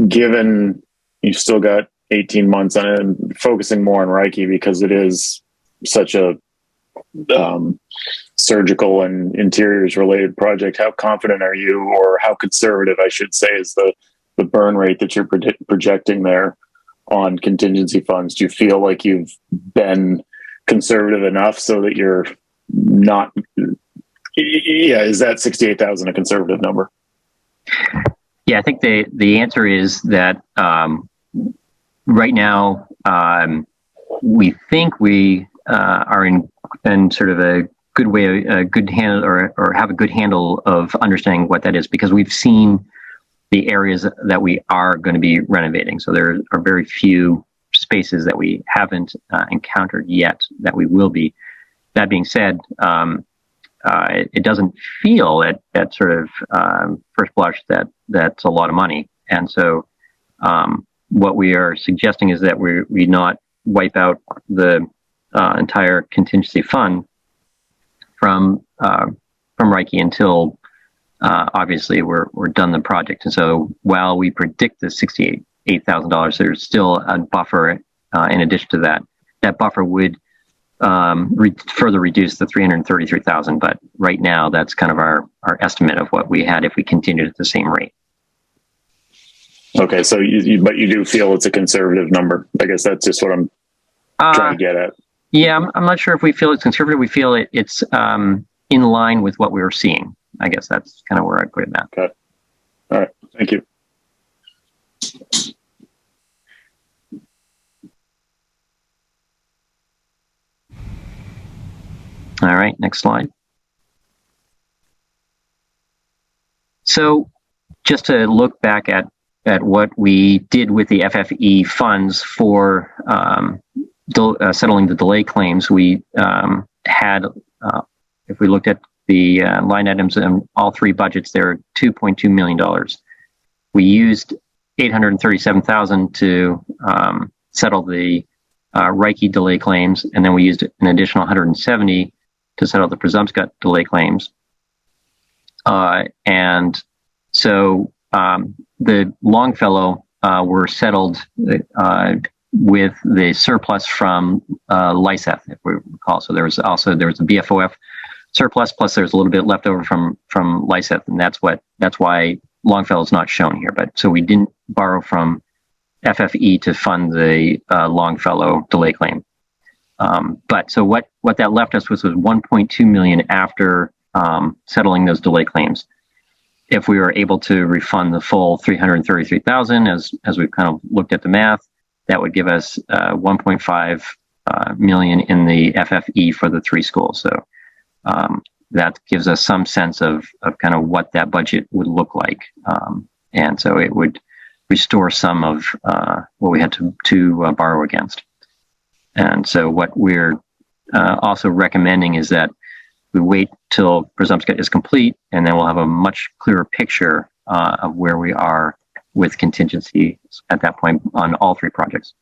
Given you've still got 18 months on it, and focusing more on Reiki because it is such a surgical and interiors related project, how confident are you, or how conservative, I should say, is the burn rate that you're projecting there on contingency funds? Do you feel like you've been conservative enough so that you're not, is that 68,000 a conservative number? Yeah, I think the answer is that right now we think we are in sort of a good way, a good handle, or have a good handle of understanding what that is, because we've seen the areas that we are going to be renovating. So there are very few spaces that we haven't encountered yet that we will be. That being said, it doesn't feel at sort of first blush that that's a lot of money. And so what we are suggesting is that we not wipe out the entire contingency fund from Reiki until obviously we're done the project. And so while we predict the $68,000, there's still a buffer in addition to that. That buffer would further reduce the $333,000, but right now that's kind of our estimate of what we had if we continued at the same rate. Okay, so but you do feel it's a conservative number. I guess that's just what I'm trying to get at. Yeah, I'm not sure if we feel it's conservative. We feel it's in line with what we were seeing. I guess that's kind of where I put it at. Okay. All right. Thank you. All right, next slide. So just to look back at what we did with the FFE funds for settling the delay claims, we had, if we looked at the line items in all three budgets, there are $2.2 million. We used $837,000 to settle the Reiki delay claims, and then we used an additional $170,000 to settle the Presumpscot delay claims. And so the Longfellow were settled with the surplus from LISEF, if we recall. So there was a BFOF surplus, plus there's a little bit left over from LISEF, and that's why Longfellow is not shown here. But so we didn't borrow from FFE to fund the Longfellow delay claim. But so what that left us was $1.2 million after settling those delay claims. If we were able to refund the full $333,000, as we've kind of looked at the math, that would give us $1.5 million in the FFE for the three schools. So that gives us some sense of kind of what that budget would look like. And so it would restore some of what we had to borrow against. And so what we're also recommending is that we wait till Presumpscot is complete, and then we'll have a much clearer picture of where we are with contingency at that point on all three projects.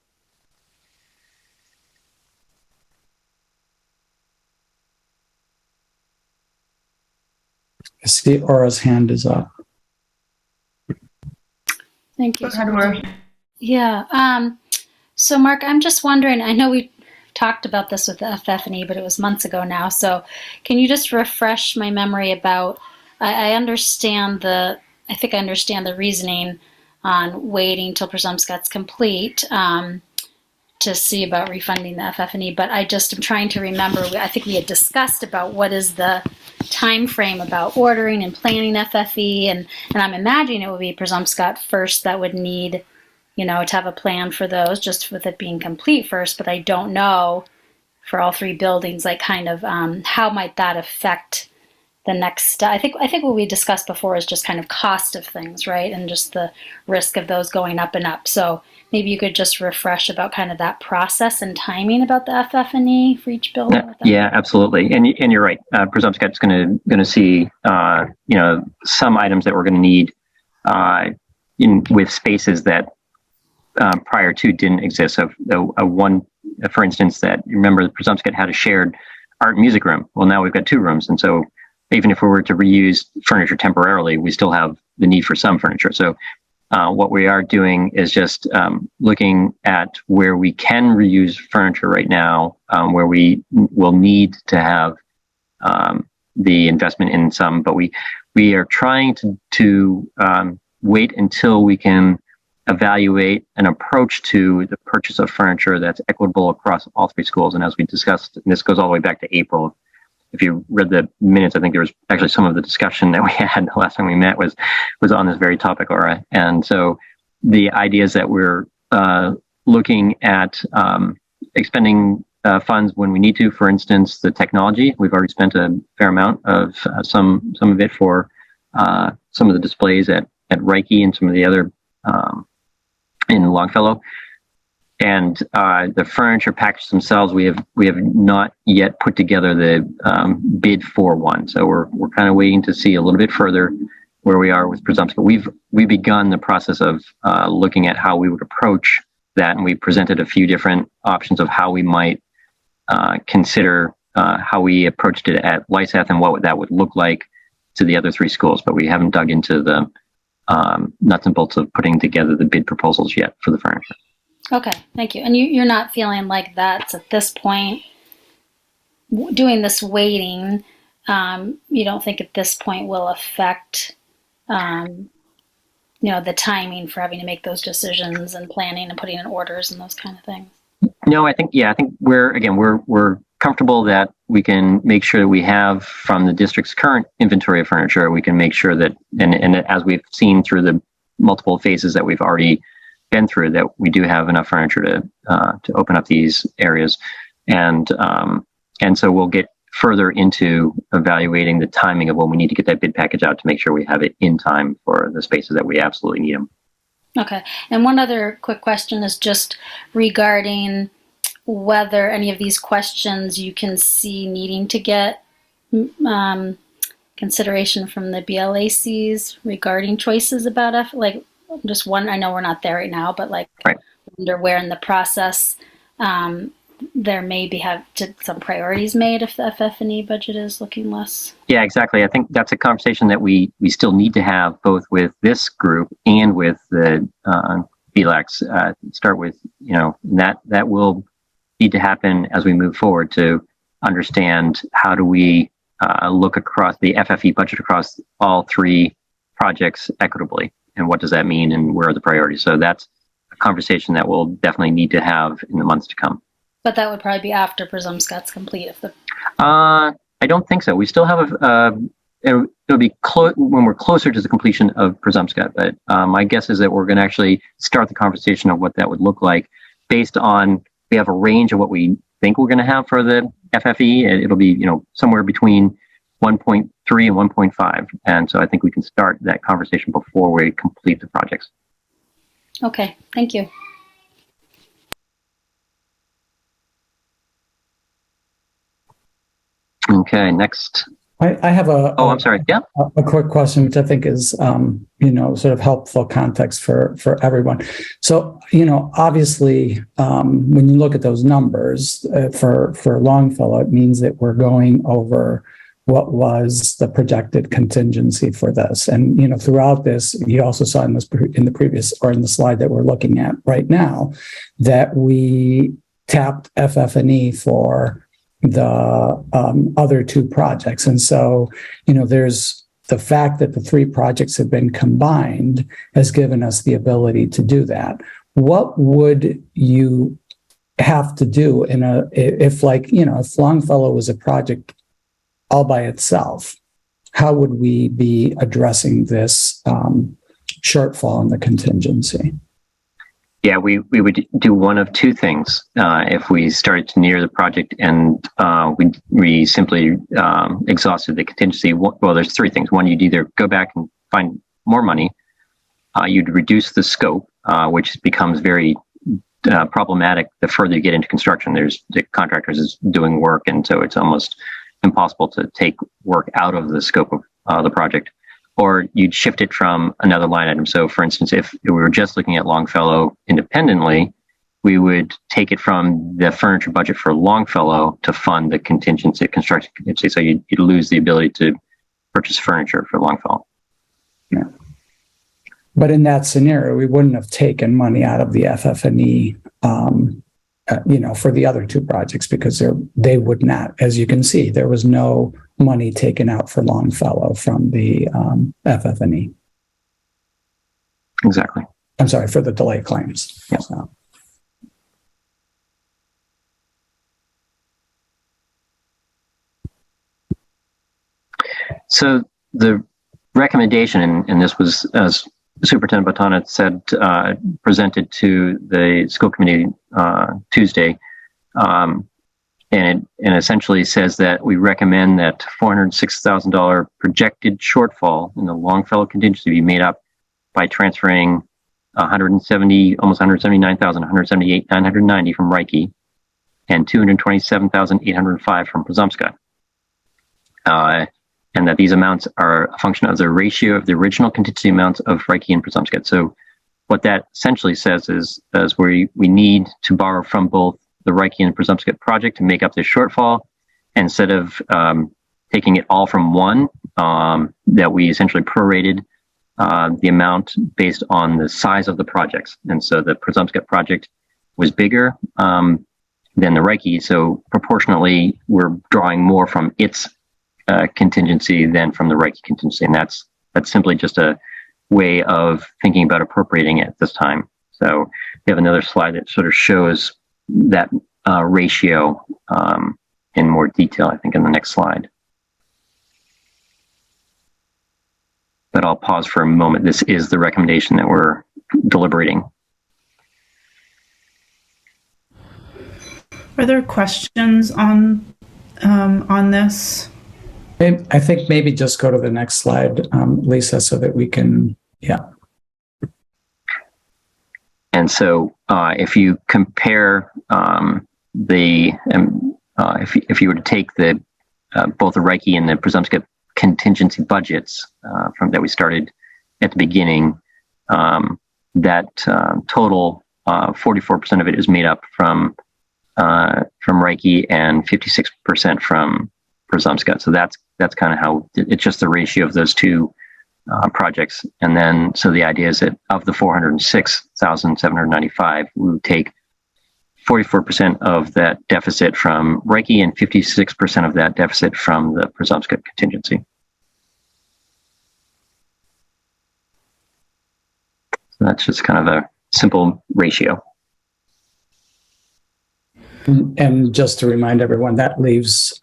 I see Aura's hand is up. Thank you. Go ahead, Aura. Yeah. So Mark, I'm just wondering, I know we talked about this with the FF&E, but it was months ago now. So can you just refresh my memory about, I think I understand the reasoning on waiting till Presumpscot's complete to see about refunding the FF&E, but I just am trying to remember, I think we had discussed about what is the time frame about ordering and planning FFE, and I'm imagining it would be Presumpscot first that would need, to have a plan for those, just with it being complete first, but I don't know for all three buildings, like kind of how might that affect the next? I think what we discussed before is just kind of cost of things, right, and just the risk of those going up and up. So maybe you could just refresh about kind of that process and timing about the FF&E for each building. Yeah, absolutely, and you're right. Presumpscott's going to see some items that we're going to need with spaces that prior to didn't exist. So for instance, that you remember Presumpscott had a shared art and music room. Well, now we've got two rooms, and so even if we were to reuse furniture temporarily, we still have the need for some furniture. So what we are doing is just looking at where we can reuse furniture right now, where we will need to have the investment in some, but we are trying to wait until we can evaluate an approach to the purchase of furniture that's equitable across all three schools. And as we discussed, and this goes all the way back to April. If you read the minutes, I think there was actually some of the discussion that we had the last time we met was on this very topic, Aura. And so the idea is that we're looking at expending funds when we need to. For instance, the technology, we've already spent a fair amount of some of it for some of the displays at Reiki and some of the other in Longfellow. And the furniture package themselves, we have not yet put together the bid for one. So we're kind of waiting to see a little bit further where we are with Presumpscott. We've begun the process of looking at how we would approach that, and we presented a few different options of how we might consider how we approached it at Lyseth and what that would look like to the other three schools. But we haven't dug into the nuts and bolts of putting together the bid proposals yet for the furniture. Okay, thank you. And you're not feeling like that's at this point, doing this waiting, you don't think at this point will affect, the timing for having to make those decisions and planning and putting in orders and those kind of things? No, I think we're comfortable that we can make sure that we have from the district's current inventory of furniture, we can make sure that, and as we've seen through the multiple phases that we've already been through, that we do have enough furniture to open up these areas, and so we'll get further into evaluating the timing of when we need to get that bid package out to make sure we have it in time for the spaces that we absolutely need them. Okay, and one other quick question is just regarding whether any of these questions you can see needing to get consideration from the BLACs regarding choices about just one. I know we're not there right now, but right. Wonder where in the process there may be some priorities made if the FF&E budget is looking less. Yeah, exactly. I think that's a conversation that we still need to have both with this group and with the BLACs. Start with that will need to happen as we move forward to understand how do we look across the FFE budget across all three projects equitably. And what does that mean, and where are the priorities? So that's a conversation that we'll definitely need to have in the months to come. But that would probably be after Presumpscott's complete. I don't think so. We still have it'll be when we're closer to the completion of Presumpscott. But my guess is that we're going to actually start the conversation of what that would look like based on, we have a range of what we think we're going to have for the FFE. And it'll be somewhere between 1.3 and 1.5. And so I think we can start that conversation before we complete the projects. Okay, thank you. Okay, next. I have I'm sorry. Yeah. A quick question, which I think is, sort of helpful context for everyone. So, obviously, when you look at those numbers for Longfellow, it means that we're going over what was the projected contingency for this. And, throughout this, you also saw in the previous, or in the slide that we're looking at right now, that we tapped FF&E for the other two projects. And so, there's the fact that the three projects have been combined has given us the ability to do that. What would you have to do if Longfellow was a project all by itself? How would we be addressing this shortfall in the contingency? Yeah, we would do one of two things if we started to near the project and we simply exhausted the contingency. Well, there's three things. One, you'd either go back and find more money. You'd reduce the scope, which becomes very problematic the further you get into construction. There's the contractors is doing work, and so it's almost impossible to take work out of the scope of the project. Or you'd shift it from another line item. So for instance, if we were just looking at Longfellow independently, we would take it from the furniture budget for Longfellow to fund the contingency, construction contingency. So you'd lose the ability to purchase furniture for Longfellow. Yeah. But in that scenario, we wouldn't have taken money out of the FF&E, for the other two projects because they would not, as you can see, there was no money taken out for Longfellow from the FF&E. Exactly. I'm sorry, for the delay claims. Yes. So the recommendation, and this was, as Superintendent Botana said, presented to the school committee Tuesday, and it essentially says that we recommend that $406,000 projected shortfall in the Longfellow contingency be made up by transferring almost $178,990 from Reiki and $227,805 from Presumpscot. And that these amounts are a function of the ratio of the original contingency amounts of Reiki and Presumpscot. So what that essentially says is we need to borrow from both the Reiki and Presumpscot project to make up this shortfall. Instead of taking it all from one, that we essentially prorated the amount based on the size of the projects. And so the Presumpscot project was bigger than the Reiki. So proportionately, we're drawing more from its contingency than from the Reiki contingency. And that's simply just a way of thinking about appropriating it at this time. So we have another slide that sort of shows that ratio in more detail, I think, in the next slide. But I'll pause for a moment. This is the recommendation that we're deliberating. Are there questions on this? I think maybe just go to the next slide, Lisa, so that we can, yeah. And so if you compare if you were to take the both the Reiki and the Presumpscot contingency budgets from that we started at the beginning, that total 44% of it is made up from Reiki and 56% from Presumpscot. So that's kind of how it's just the ratio of those two projects. And then, so the idea is that of the 406,795, we would take 44% of that deficit from Reiki and 56% of that deficit from the Presumpscot contingency. So that's just kind of a simple ratio. And just to remind everyone, that leaves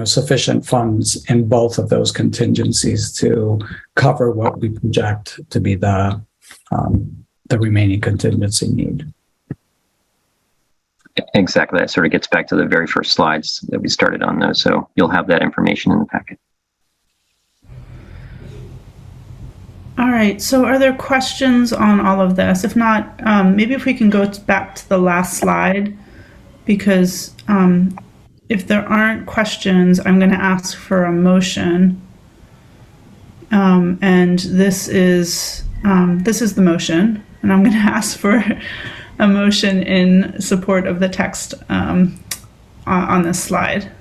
sufficient funds in both of those contingencies to cover what we project to be the remaining contingency need. Exactly. That sort of gets back to the very first slides that we started on those. So you'll have that information in the packet. All right. So are there questions on all of this? If not, maybe if we can go back to the last slide, because if there aren't questions, I'm going to ask for a motion. And this is the motion, and I'm going to ask for a motion in support of the text on this slide.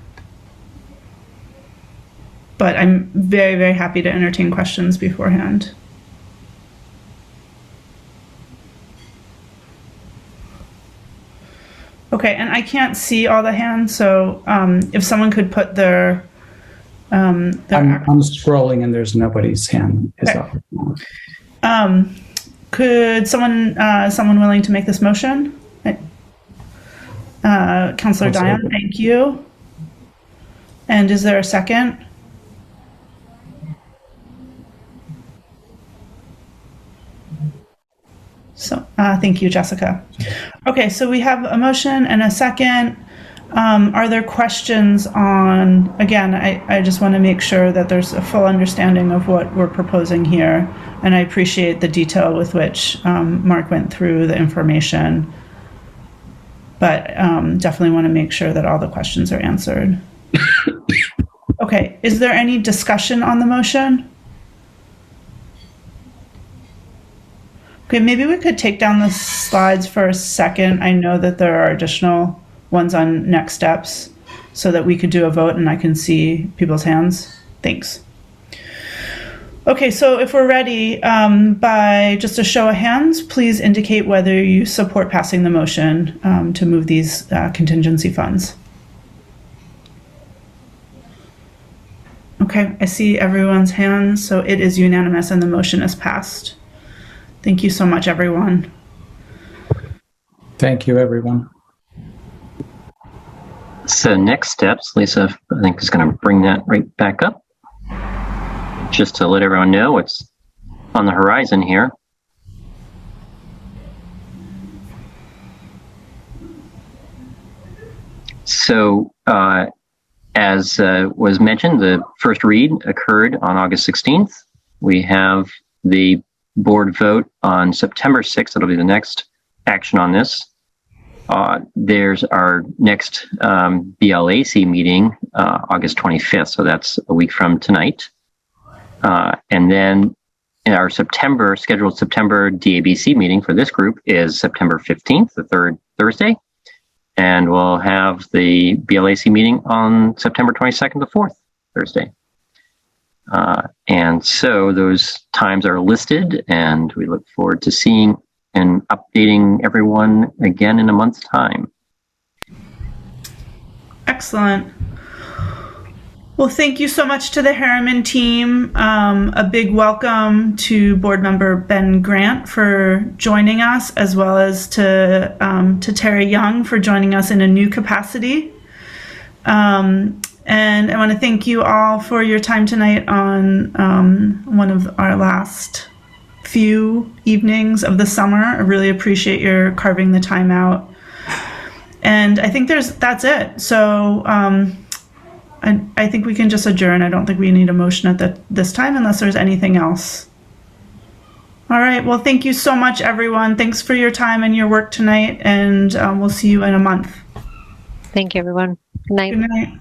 But I'm very, very happy to entertain questions beforehand. Okay, and I can't see all the hands, so if someone could put their I'm scrolling and there's nobody's hand is up. Could someone willing to make this motion? Councillor Dion, thank you. And is there a second? So Thank you, Jessica. Okay, so we have a motion and a second. Are there questions on, again, I just want to make sure that there's a full understanding of what we're proposing here. And I appreciate the detail with which Mark went through the information. But definitely want to make sure that all the questions are answered. Okay, is there any discussion on the motion? Okay, maybe we could take down the slides for a second. I know that there are additional ones on next steps so that we could do a vote and I can see people's hands. Thanks. Okay, so if we're ready, by just a show of hands, please indicate whether you support passing the motion to move these contingency funds. Okay, I see everyone's hands, so it is unanimous and the motion is passed. Thank you so much, everyone. Thank you, everyone. So next steps, Lisa, I think is going to bring that right back up. Just to let everyone know what's on the horizon here. So as was mentioned, the first read occurred on August 16th. We have the board vote on September 6th. That'll be the next action on this. There's our next BLAC meeting, August 25th. So that's a week from tonight. And then in our scheduled September DABC meeting for this group is September 15th, the third Thursday. And we'll have the BLAC meeting on September 22nd, the fourth Thursday. And so those times are listed, and we look forward to seeing and updating everyone again in a month's time. Excellent. Well, thank you so much to the Harriman team. A big welcome to board member Ben Grant for joining us, as well as to Terry Young for joining us in a new capacity. And I want to thank you all for your time tonight on one of our last few evenings of the summer. I really appreciate your carving the time out. And I think that's it. So I think we can just adjourn. I don't think we need a motion at this time unless there's anything else. All right. Well, thank you so much, everyone. Thanks for your time and your work tonight. And we'll see you in a month. Thank you, everyone. Good night. Good night.